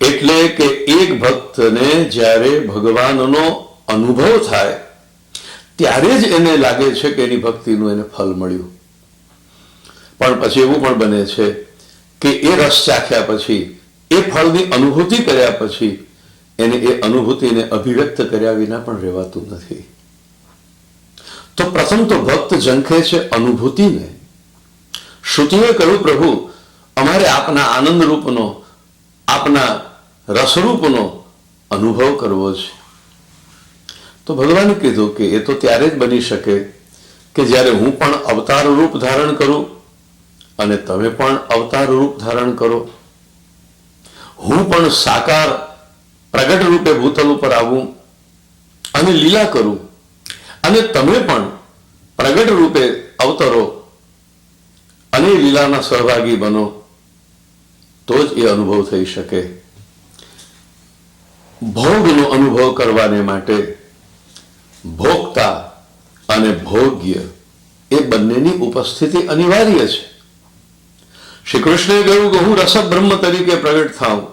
[SPEAKER 1] એટલે કે એક ભક્તને જ્યારે ભગવાનનો અનુભવ થાય ત્યારે જ એને લાગે છે કે એની ભક્તિનું એને ફલ મળ્યું. પણ પછી એવું પણ બને છે કે એ રસ ચાખ્યા પછી, એ ફળની અનુભૂતિ કર્યા પછી એને એ અનુભૂતિને અભિવ્યક્ત કર્યા વિના પણ રહેવાતું નથી. તો પ્રથમ તો ભક્ત ઝંખે છે અનુભૂતિને. શ્રુતિએ કહ્યું, પ્રભુ અમારે આપના આનંદ રૂપનો, આપના રસરૂપનો અનુભવ કરવો છે. તો ભગવાને કીધું કે એ તો ત્યારે જ બની શકે કે જ્યારે હું પણ અવતાર રૂપ ધારણ કરું અને તમે પણ અવતાર રૂપ ધારણ કરો. હું પણ સાકાર પ્રગટ રૂપે ભૂતલ ઉપર આવું અને લીલા કરું અને તમે પણ પ્રગટ રૂપે અવતરો અને લીલાના સહભાગી બનો, તો જ એ અનુભવ થઈ શકે. ભોગનો અનુભવ કરવાને માટે ભોગતા અને ભોગ્ય એ બંનેની ઉપસ્થિતિ અનિવાર્ય છે. શ્રી કૃષ્ણએ કહ્યું કે હું રસબ્રહ્મ તરીકે પ્રગટ થાઉં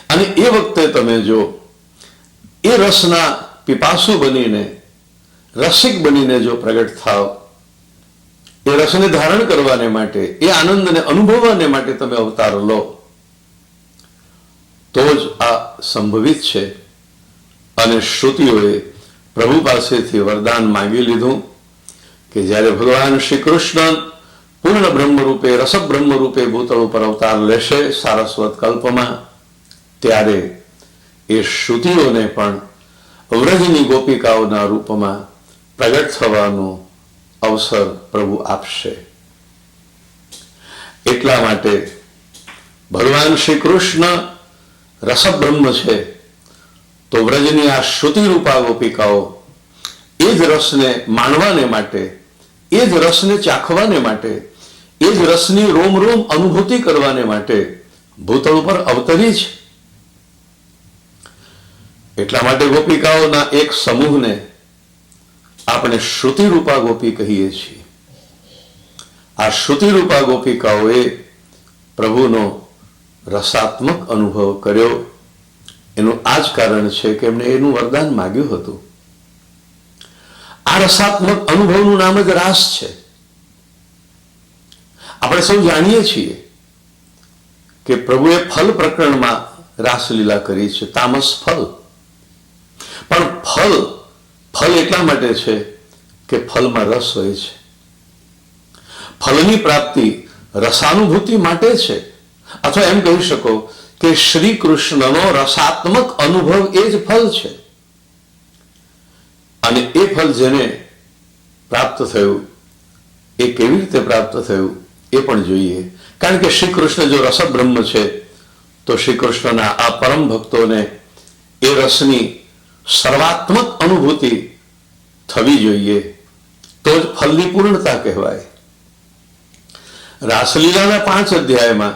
[SPEAKER 1] અને એ વખતે તમે જો એ રસના પીપાસુ બનીને, રસિક બનીને જો પ્રગટ થાવ, એ રસને ધારણ કરવાને માટે, એ આનંદને અનુભવવાને માટે તમે અવતાર લો, તો જ આ સંભવિત છે. અને શ્રુતિઓએ પ્રભુ પાસેથી વરદાન માંગી લીધું કે જ્યારે ભગવાન શ્રી કૃષ્ણ પૂર્ણ બ્રહ્મ રૂપે, રસબ્રહ્મ રૂપે ભૂતળ ઉપર અવતાર લેશે સારસ્વત કલ્પમાં, ત્યારે એ શ્રુતિઓને પણ વ્રજની ગોપિકાઓના રૂપમાં પ્રગટ થવાનો અવસર પ્રભુ આપશે. એટલા માટે ભગવાન શ્રી કૃષ્ણ રસબ્રહ્મ છે, તો વ્રજની આ શ્રુતિ રૂપા ગોપિકાઓ એ જ રસને માણવાને માટે, એ જ રસને ચાખવાને માટે, એ જ રસની રોમ રોમ અનુભૂતિ કરવાને માટે ભૂતળ ઉપર અવતરી છે. એટલા માટે ગોપિકાઓના એક સમૂહને આપણે શ્રુતિરૂપા ગોપી કહીએ છીએ. આ શ્રુતિરૂપા ગોપિકાઓએ પ્રભુનો રસાત્મક અનુભવ કર્યો. એનું આ જ કારણ છે કે એમણે એનું વરદાન માગ્યું હતું. આ રસાત્મક અનુભવનું નામ જ રાસ છે. આપણે સૌ જાણીએ છીએ કે પ્રભુએ ફલ પ્રકરણમાં રાસલીલા કરી છે, તામસ ફલ. પણ ફલ એટલા માટે છે કે ફલમાં રસ હોય છે. ફલની પ્રાપ્તિ રસાનુભૂતિ માટે છે. અથવા એમ કહી શકો કે શ્રી કૃષ્ણનો રસાત્મક અનુભવ એ જ ફલ છે. અને એ ફલ જેને પ્રાપ્ત થયું, એ કેવી રીતે પ્રાપ્ત થયું એ પણ જોઈએ. કારણ કે શ્રી કૃષ્ણ જો રસબ્રહ્મ છે, તો શ્રી કૃષ્ણના આ પરમ ભક્તોને એ રસની સર્વાત્મક અનુભૂતિ થવી જોઈએ, તો જ ફલની પૂર્ણતા કહેવાય. રાસલીલાના 5 અધ્યાયમાં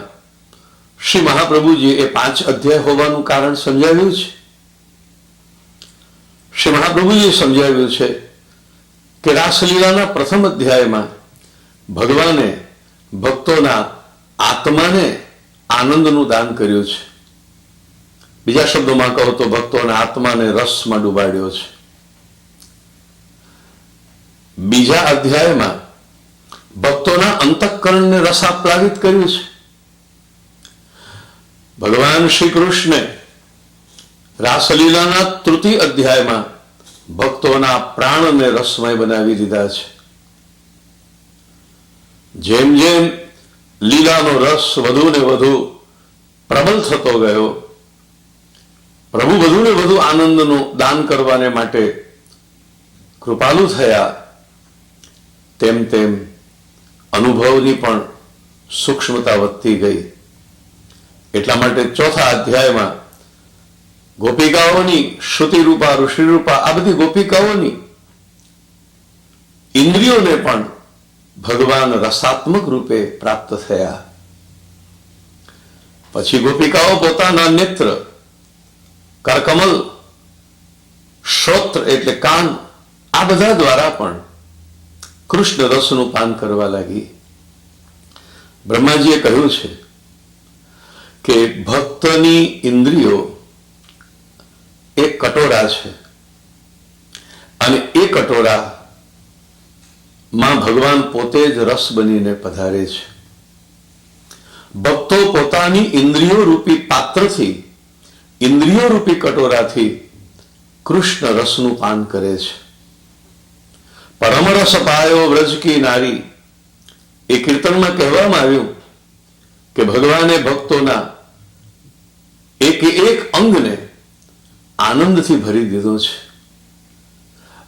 [SPEAKER 1] શ્રી મહાપ્રભુજી એ 5 અધ્યાય હોવાનું કારણ સમજાવ્યું છે. શ્રી મહાપ્રભુજીએ સમજાવ્યું છે કે રાસલીલાના પ્રથમ અધ્યાયમાં ભગવાને ભક્તોના આત્માને આનંદનું દાન કર્યું છે. બીજા શબ્દોમાં કહો તો ભક્તોના આત્માને રસમાં ડૂબાડ્યો છે. બીજા અધ્યાયમાં ભક્તોના અંતઃકરણને રસાપ્લાવિત કર્યું છે. ભગવાન શ્રી કૃષ્ણે રાસલીલાના તૃતીય અધ્યાયમાં ભક્તોના પ્રાણને રસમય બનાવી દીધા છે. જેમ જેમ લીલાનો રસ વધુ ને વધુ પ્રબળ થતો ગયો, પ્રભુ વધુ ને વધુ આનંદનું દાન કરવાને માટે કૃપાલુ થયા, તેમ તેમ અનુભવની પણ સૂક્ષ્મતા વધતી ગઈ. એટલા માટે ચોથા અધ્યાયમાં ગોપિકાઓની શ્રુતિરૂપા, ઋષિરૂપા આ બધી ગોપિકાઓની ઇન્દ્રિયોને પણ ભગવાન રસાત્મક રૂપે પ્રાપ્ત થયા. પછી ગોપિકાઓ પોતાના નેત્ર, કરકમલ, શ્રોત્ર એટલે કાન, આ બધા દ્વારા પણ કૃષ્ણ રસનું પાન કરવા લાગી. બ્રહ્માજીએ કહ્યું છે કે ભક્તની ઇન્દ્રિયો એક કટોરા છે અને એ કટોરામાં ભગવાન પોતે જ રસ બનીને પધારે છે. ભક્તો પોતાની ઇન્દ્રિયો રૂપી પાત્રથી ઇન્દ્રિયો રૂપી કટોરાથી કૃષ્ણ રસનું પાન કરે છે. પરમ રસ પાયો વ્રજ કી નારી, એ કીર્તનમાં કહેવામાં આવ્યું કે ભગવાને ભક્તોના એક એક અંગને આનંદથી ભરી દીધો છે,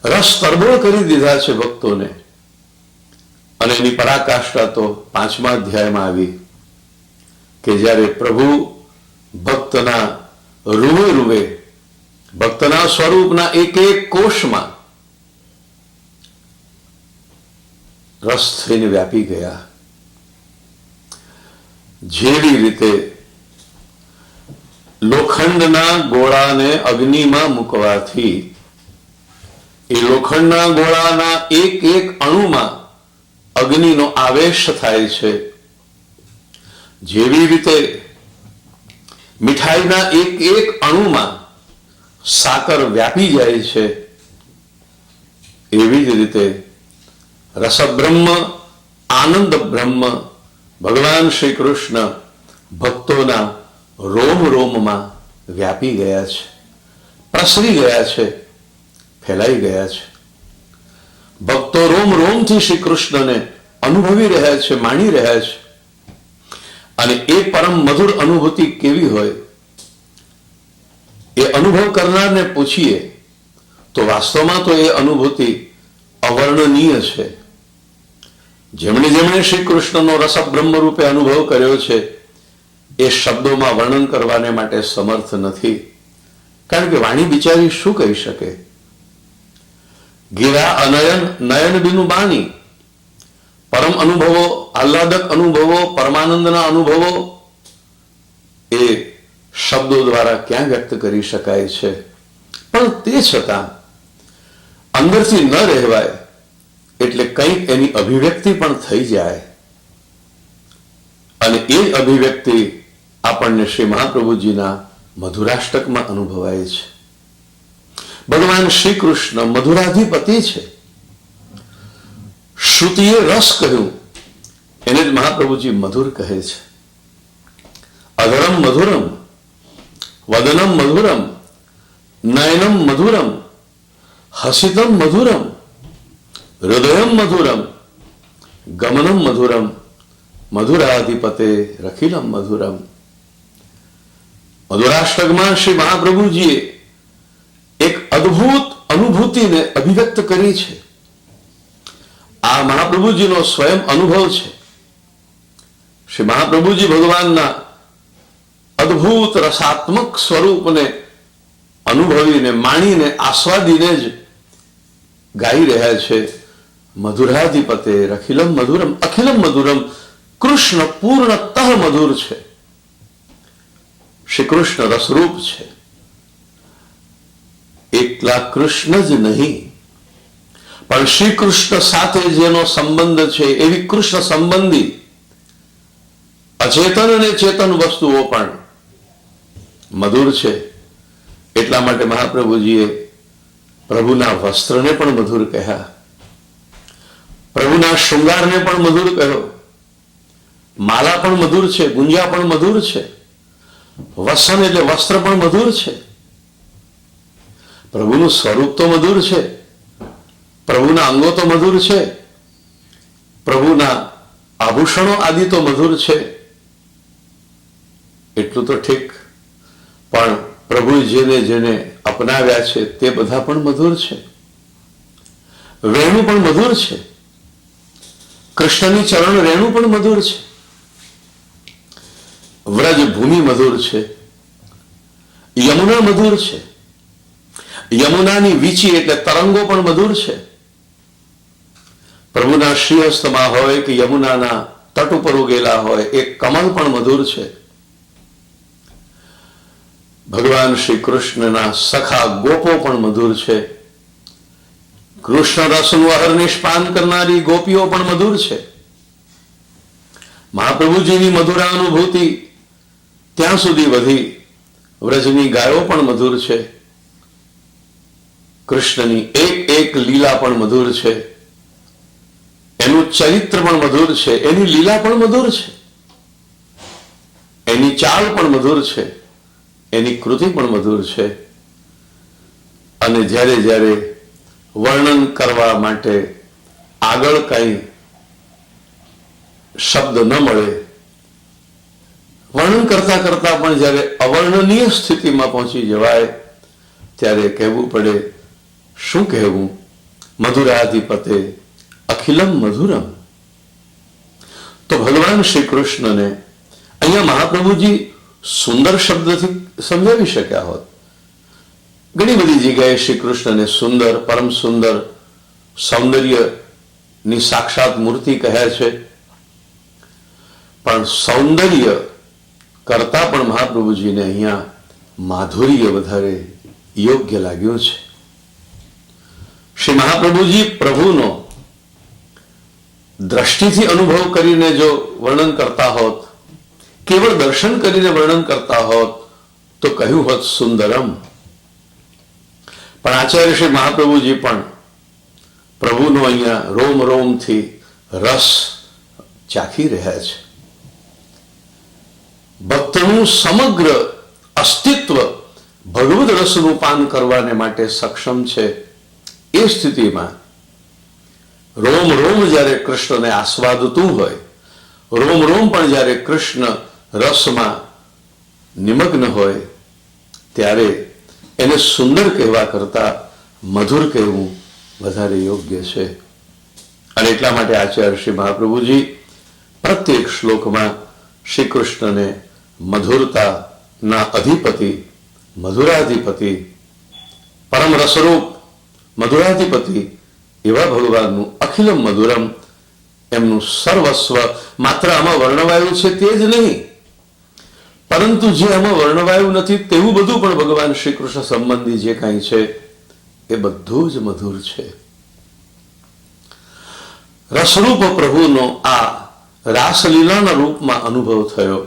[SPEAKER 1] રસ તરબોળ કરી દીધા છે ભક્તોને. અને એની પરાકાષ્ઠા તો 5મા અધ્યાયમાં આવી કે જ્યારે પ્રભુ ભક્તના રૂવે રૂવે, ભક્તના સ્વરૂપના એક એક કોષમાં રસ થઈને વ્યાપી ગયા. જેવી રીતે લોખંડના ગોળાને અગ્નિમાં મૂકવાથી એ લોખંડના ગોળાના એક એક અણુમાં અગ્નિનો આવેશ થાય છે, જેવી રીતે મીઠાઈના એક એક અણુમાં સાકર વ્યાપી જાય છે, એવી જ રીતે રસબ્રહ્મ, આનંદ બ્રહ્મ ભગવાન શ્રી કૃષ્ણ ભક્તોના રોમ રોમમાં વ્યાપી ગયા છે, પ્રસરી ગયા છે, ફેલાઈ ગયા છે. ભક્તો રોમ રોમથી શ્રી કૃષ્ણને અનુભવી રહ્યા છે, માણી રહ્યા છે. અને એ પરમ મધુર અનુભૂતિ કેવી હોય એ અનુભવ કરનારને પૂછીએ તો વાસ્તવમાં તો એ અનુભૂતિ અવર્ણનીય છે. જેમણે જેમણે શ્રી કૃષ્ણનો રસ બ્રહ્મ રૂપે અનુભવ કર્યો છે એ શબ્દોમાં વર્ણન કરવાને માટે સમર્થ નથી, કારણ કે વાણી બિચારી શું કહી શકે. ગીરા અનયન નયન બિનુ બાની, પરમ અનુભવો, આહ્લાદક અનુભવો, પરમાનંદના અનુભવો એ શબ્દો દ્વારા ક્યાં વ્યક્ત કરી શકાય છે. પણ તે છતાં અંદરથી ન રહેવાય એટલે કંઈક એની અભિવ્યક્તિ પણ થઈ જાય. અને એ અભિવ્યક્તિ આપણને શ્રી મહાપ્રભુજીના મધુરાષ્ટકમાં અનુભવાય છે. ભગવાન શ્રી કૃષ્ણ મધુરાધિપતિ છે. શ્રુતિએ રસ કહ્યું એને જ મહાપ્રભુજી મધુર કહે છે. અધરમ મધુરમ, વદનમ મધુરમ, નયનમ મધુરમ, હસિતમ મધુરમ, હૃદયમ મધુરમ, ગમનમ મધુરમ, મધુરાધિપતે રખિલમ મધુરમ. મધુરાષ્ટકમાં શ્રી મહાપ્રભુજીએ એક અદ્ભુત અનુભૂતિને અભિવ્યક્ત કરી છે. આ મહાપ્રભુજીનો સ્વયં અનુભવ છે. શ્રી મહાપ્રભુજી ભગવાનના અદ્ભુત રસાત્મક સ્વરૂપને અનુભવીને, માણીને, આસ્વાદીને જ ગાઈ રહ્યા છે. મધુરાધિપતે રખિલમ મધુરમ, અખિલમ મધુરમ. કૃષ્ણ પૂર્ણતઃ મધુર છે. શ્રી કૃષ્ણ રસરૂપ છે. એકલા કૃષ્ણ જ નહીં પણ શ્રી કૃષ્ણ સાથે જેનો સંબંધ છે એવી કૃષ્ણ સંબંધી અચેતન અને ચેતન વસ્તુઓ પણ મધુર છે. એટલા માટે મહાપ્રભુજીએ પ્રભુના વસ્ત્રને પણ મધુર કહ્યા, પ્રભુના શૃંગારને પણ મધુર કહ્યો. માલા પણ મધુર છે, ગુંજા પણ મધુર છે, વસન એટલે વસ્ત્ર પણ મધુર છે. પ્રભુનું સ્વરૂપ તો મધુર છે, પ્રભુના અંગો તો મધુર છે, પ્રભુના આભૂષણો આદિ તો મધુર છે. એટલું તો ઠીક, પણ પ્રભુ જેને જેને અપનાવ્યા છે તે બધા પણ મધુર છે. રેણુ પણ મધુર છે, કૃષ્ણની ચરણ રેણુ પણ મધુર છે. વ્રજ ભૂમિ મધુર છે, યમુના મધુર છે, યમુનાની વીચી એટલે તરંગો પણ મધુર છે. પ્રભુના શ્રીહસ્તમાં હોય કે યમુનાના તટ ઉપર ઉગેલા હોય એ કમલ પણ મધુર છે. ભગવાન શ્રી કૃષ્ણના સખા ગોપો પણ મધુર છે. કૃષ્ણ રસનું અહર્નિશ પાન કરનારી ગોપીઓ પણ મધુર છે. મહાપ્રભુજીની મધુરાનુભૂતિ ત્યાં સુધી વધી, વ્રજની ગાયો પણ મધુર છે, કૃષ્ણની એક એક લીલા પણ મધુર છે, એનું ચરિત્ર પણ મધુર છે, એની લીલા પણ મધુર છે, એની ચાલ પણ મધુર છે, એની કૃતિ પણ મધુર છે. અને જ્યારે જ્યારે વર્ણન કરવા માટે આગળ કંઈ શબ્દ ન મળે, વર્ણન કરતા કરતા પણ જ્યારે અવર્ણનીય સ્થિતિમાં પહોંચી જવાય ત્યારે કહેવું પડે, શું કહેવું? મધુરાધિપતે અખિલમ મધુરમ. તો ભગવાન શ્રી કૃષ્ણને અહીંયા મહાપ્રભુજી સુંદર શબ્દથી સમજાવી શક્યા હોત. ઘણી બધી જગ્યાએ શ્રી કૃષ્ણને સુંદર, પરમ સુંદર, સૌંદર્યની સાક્ષાત મૂર્તિ કહ્યા છે. પણ સૌંદર્ય કરતા પણ મહાપ્રભુજીને અહીંયા માધુર્ય વધારે યોગ્ય લાગ્યું છે. શ્રી મહાપ્રભુજી પ્રભુનો દ્રષ્ટિથી અનુભવ કરીને જો વર્ણન કરતા હોત, કેવળ દર્શન કરીને વર્ણન કરતા હોત તો કહ્યું હોત સુંદરમ. પણ આચાર્ય શ્રી મહાપ્રભુજી પણ પ્રભુનો અહીંયા રોમ રોમથી રસ ચાખી રહ્યા છે. ભક્તનું સમગ્ર અસ્તિત્વ ભગવદ રસનું પાન કરવાને માટે સક્ષમ છે. એ સ્થિતિમાં રોમ રોમ જ્યારે કૃષ્ણને આસ્વાદતું હોય, રોમ રોમ પણ જ્યારે કૃષ્ણ રસમાં નિમગ્ન હોય, ત્યારે એને સુંદર કહેવા કરતા મધુર કહેવું વધારે યોગ્ય છે. અને એટલા માટે આચાર્ય શ્રી મહાપ્રભુજી પ્રત્યેક શ્લોકમાં શ્રી કૃષ્ણને મધુરતાના અધિપતિ, મધુરાધિપતિ, પરમ રસરૂપ મધુરાધિપતિ એવા ભગવાનનું અખિલમ મધુરમ, એમનું સર્વસ્વ માત્ર આમાં વર્ણવાયું છે તે જ નહીં, પરંતુ જે આમાં વર્ણવાયું નથી તેવું બધું પણ ભગવાન શ્રી કૃષ્ણ સંબંધી જે કાંઈ છે એ બધું જ મધુર છે. રસરૂપ પ્રભુનો આ રાસલીલાના રૂપમાં અનુભવ થયો.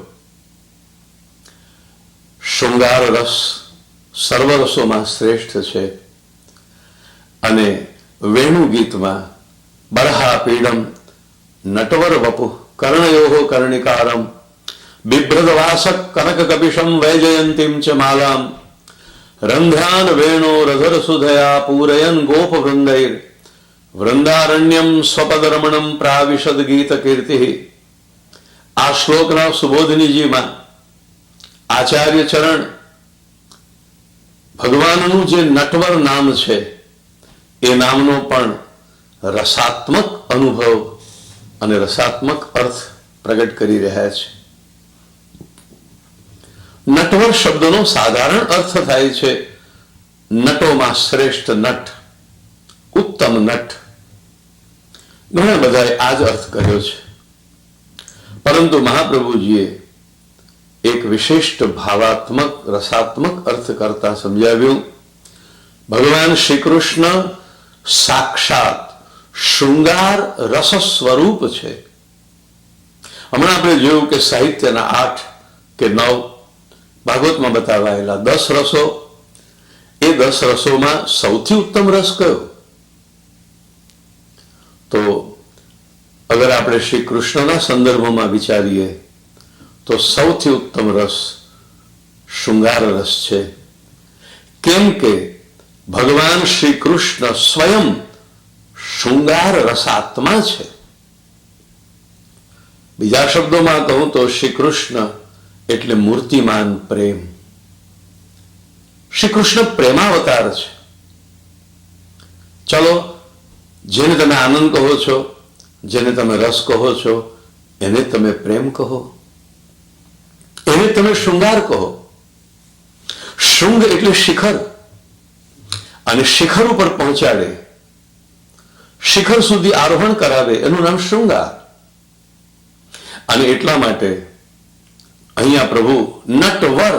[SPEAKER 1] શૃંગાર રસ સર્વ રસોમાં શ્રેષ્ઠ છે. અને વેણુ ગીતમાં બરહા પીડમ નટવર વપુ કર્ણયો કર્ણિકારમ બિભ્રદવાસક કનક કપિશમ વૈજયંતીમ ચ માલામ રંધ્રાન વેણો રધર સુધયા પૂરયન ગોપ વૃંદૈર વૃંદારણ્યમ સ્વપદરમણમ પ્રાવિશદ ગીત કીર્તિ. આ શ્લોકના સુબોધનીજીમાં આચાર્ય ચરણ ભગવાનનું જે નટવર નામ છે એ નામનો પણ રસાત્મક અનુભવ અને રસાત્મક અર્થ પ્રગટ કરી રહ્યા છે. નટવર શબ્દનો સાધારણ અર્થ થાય છે નટોમાં શ્રેષ્ઠ નટ, ઉત્તમ નટ. ઘણા બધાએ આ જ અર્થ કર્યો છે, પરંતુ મહાપ્રભુજીએ એક વિશિષ્ટ ભાવાત્મક, રસાત્મક અર્થ કરતા સમજાવ્યું. ભગવાન શ્રી કૃષ્ણ સાક્ષાત શૃંગાર રસ સ્વરૂપ છે. હમણાં આપણે જોયું કે સાહિત્યના 8 કે 9 ભાગવતમાં બતાવાયેલા 10 રસો, એ 10 રસોમાં સૌથી ઉત્તમ રસ કયો? તો અગર આપણે શ્રી કૃષ્ણના સંદર્ભમાં વિચારીએ તો સૌથી ઉત્તમ રસ શૃંગાર રસ છે. કેમ કે ભગવાન શ્રી કૃષ્ણ સ્વયં શૃંગાર રસાત્મા છે. બીજા શબ્દોમાં કહું તો શ્રી કૃષ્ણ એટલે મૂર્તિમાન પ્રેમ. શ્રી કૃષ્ણ પ્રેમાવતાર છે. ચલો, જેને તમે આનંદ કહો છો, જેને તમે રસ કહો છો, એને તમે પ્રેમ કહો, એને તમે શૃંગાર કહો. શૃંગ એટલે શિખર, અને શિખર ઉપર પહોંચાડે, શિખર સુધી આરોહણ કરાવે, એનું નામ શૃંગાર. અને એટલા માટે અહીંયા પ્રભુ નટવર,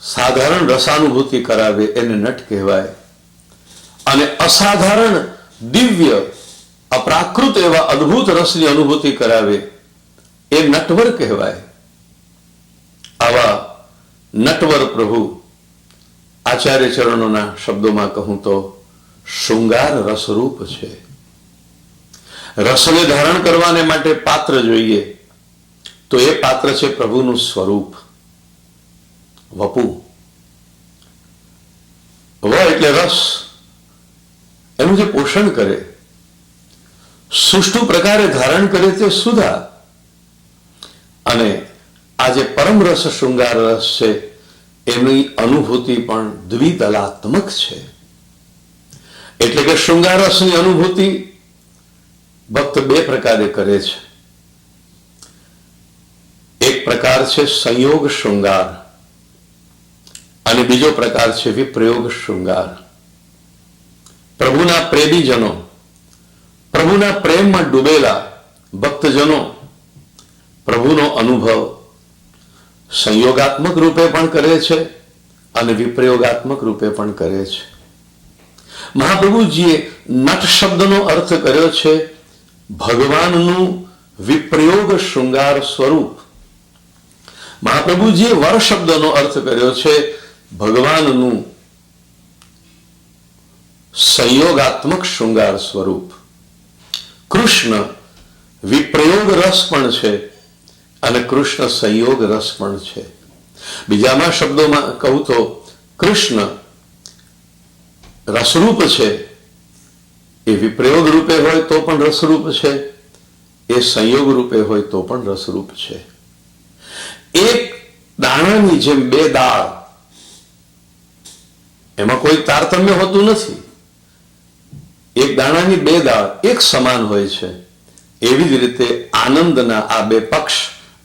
[SPEAKER 1] સાધારણ રસાનુભૂતિ કરાવે એને નટ કહેવાય, અને અસાધારણ દિવ્ય અપ્રાકૃત એવા અદ્ભુત રસની અનુભૂતિ કરાવે એ નટવર કહેવાય. આવા નટવર પ્રભુ આચાર્ય ચરણોના શબ્દોમાં કહું તો શૃંગાર રસરૂપ છે. રસને ધારણ કરવાને માટે પાત્ર જોઈએ, તો એ પાત્ર છે પ્રભુનું સ્વરૂપ. વપુ. વ એટલે રસ, એનું જે પોષણ કરે, સુષ્ઠુ પ્રકારે ધારણ કરે તે સુધા. અને આ જે પરમ રસ શૃંગાર રસ છે એની અનુભૂતિ પણ દ્વિતલાત્મક છે. એટલે કે શૃંગાર રસની અનુભૂતિ ભક્ત બે પ્રકારે કરે છે. એક પ્રકાર છે સંયોગ શૃંગાર અને બીજો પ્રકાર છે વિપ્રયોગ શૃંગાર. પ્રભુના પ્રેમીજનો, પ્રભુના પ્રેમમાં ડૂબેલા ભક્તજનો પ્રભુનો અનુભવ સંયોગાત્મક રૂપે પણ કરે છે અને વિપ્રયોગાત્મક રૂપે પણ કરે છે. મહાપ્રભુજીએ નટ શબ્દનો અર્થ કર્યો છે ભગવાનનું વિપ્રયોગ શૃંગાર સ્વરૂપ. મહાપ્રભુજીએ વર શબ્દનો અર્થ કર્યો છે ભગવાનનું સંયોગાત્મક શૃંગાર સ્વરૂપ. કૃષ્ણ વિપ્રયોગ રસ પણ છે અને કૃષ્ણ સંયોગ રસ પણ છે. બીજામાં શબ્દોમાં કહું તો કૃષ્ણ રસરૂપ છે, એ વિપ્રયોગ રૂપે હોય તો પણ રસરૂપ છે, એ સંયોગ રૂપે હોય તો પણ રસરૂપ છે. એક દાણાની જેમ બે દાળ, એમાં કોઈ તારતમ્ય હોતું નથી. એક દાણાની બે દાળ એક સમાન હોય છે. એવી જ રીતે આનંદના આ બે પક્ષ,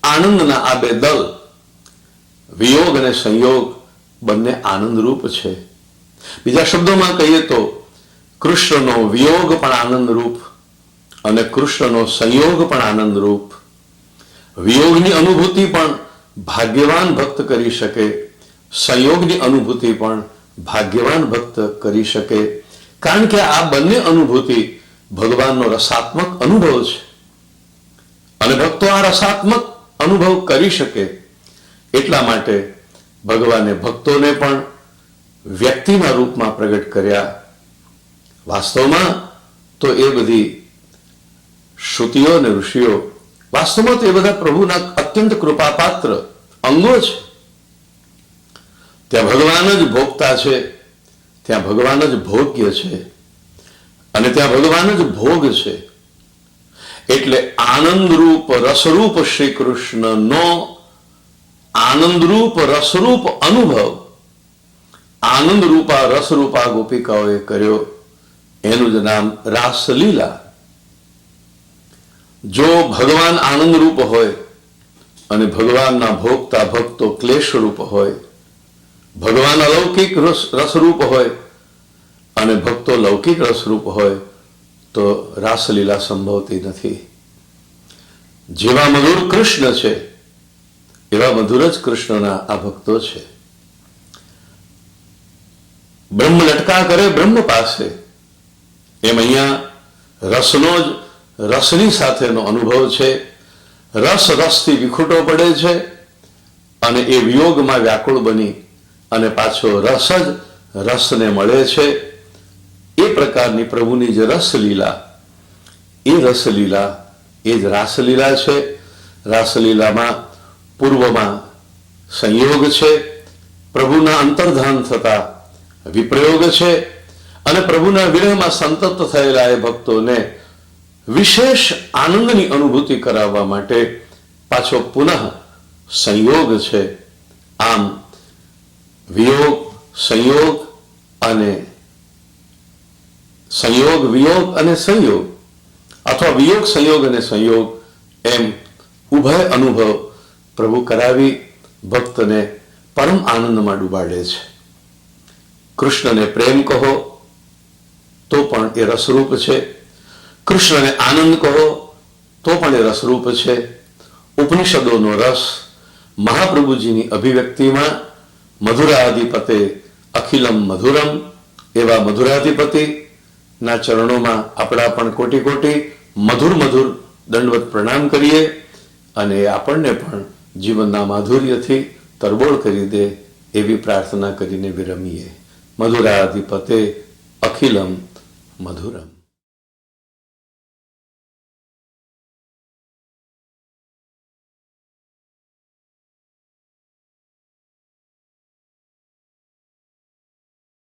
[SPEAKER 1] આનંદના આ બે દલ, વિયોગ અને સંયોગ બંને આનંદરૂપ છે. બીજા શબ્દોમાં કહીએ તો કૃષ્ણનો વિયોગ પણ આનંદરૂપ અને કૃષ્ણનો સંયોગ પણ આનંદરૂપ. વિયોગની અનુભૂતિ પણ ભાગ્યવાન ભક્ત કરી શકે, સંયોગની અનુભૂતિ પણ ભાગ્યવાન ભક્ત કરી શકે. કારણ કે આ બંને અનુભૂતિ ભગવાનનો રસાત્મક અનુભવ છે અને ભક્તો આ રસાત્મક અનુભવ કરી શકે એટલા માટે ભગવાને ભક્તોને પણ વ્યક્તિના રૂપમાં પ્રગટ કર્યા. વાસ્તવમાં તો એ બધી શ્રુતિઓ અને ઋષિઓ, વાસ્તવમાં તો એ બધા પ્રભુના અત્યંત કૃપાપાત્ર અંગો છે. ત્યાં ભગવાન જ ભોગતા છે, ત્યાં ભગવાન જ ભોગ્ય છે અને ત્યાં ભગવાન જ ભોગ છે. એટલે આનંદરૂપ રસરૂપ શ્રી કૃષ્ણનો આનંદરૂપ રસરૂપ અનુભવ આનંદરૂપા રસરૂપા ગોપિકાઓએ કર્યો, એનું જ નામ રાસલીલા. જો ભગવાન આનંદરૂપ હોય અને ભગવાનના ભોગતા ભક્તો ક્લેશરૂપ હોય, ભગવાન અલૌકિક રસરૂપ હોય અને ભક્તો લૌકિક રસરૂપ હોય તો રાસલીલા સંભવતી નથી. જેવા મધુર કૃષ્ણ છે એવા મધુર જ કૃષ્ણના આ ભક્તો છે. બ્રહ્મ લટકા કરે બ્રહ્મ પાસે, એમ અહીંયા રસનો જ રસની સાથેનો અનુભવ છે. રસ રસથી વિખૂટો પડે છે અને એ વિયોગમાં વ્યાકુળ બની અને પાછો રસ જ રસને મળે છે. એ પ્રકારની પ્રભુની જે રસલીલા, એ રસલીલા એ જ રાસલીલા છે. રાસલીલામાં પૂર્વમાં સંયોગ છે, પ્રભુના અંતર્ધાન થતા વિપ્રયોગ છે અને પ્રભુના વિરહમાં સંતપ્ત થયેલા એ ભક્તોને વિશેષ આનંદની અનુભૂતિ કરાવવા માટે પાછો પુનઃ સંયોગ છે. આમ વિયોગ સંયોગ અને સંયોગ વિયોગ અને સંયોગ અથવા વિયોગ સંયોગ અને સંયોગ એમ ઉભય અનુભવ પ્રભુ કરાવી ભક્તને પરમ આનંદમાં ડૂબાડે છે. કૃષ્ણને પ્રેમ કહો તો પણ એ રસરૂપ છે, કૃષ્ણને આનંદ કહો તો પણ એ રસરૂપ છે. ઉપનિષદોનો રસ મહાપ્રભુજીની અભિવ્યક્તિમાં મધુરાધિપતે અખિલમ મધુરમ, એવા મધુરાધિપતિના ચરણોમાં આપણા પણ કોટી કોટી મધુર મધુર દંડવત પ્રણામ કરીએ અને આપણને પણ જીવનના માધુર્યથી તરબોળ કરી દે એવી પ્રાર્થના કરીને વિરમીએ. મધુરાધિપતે અખિલમ મધુરમ.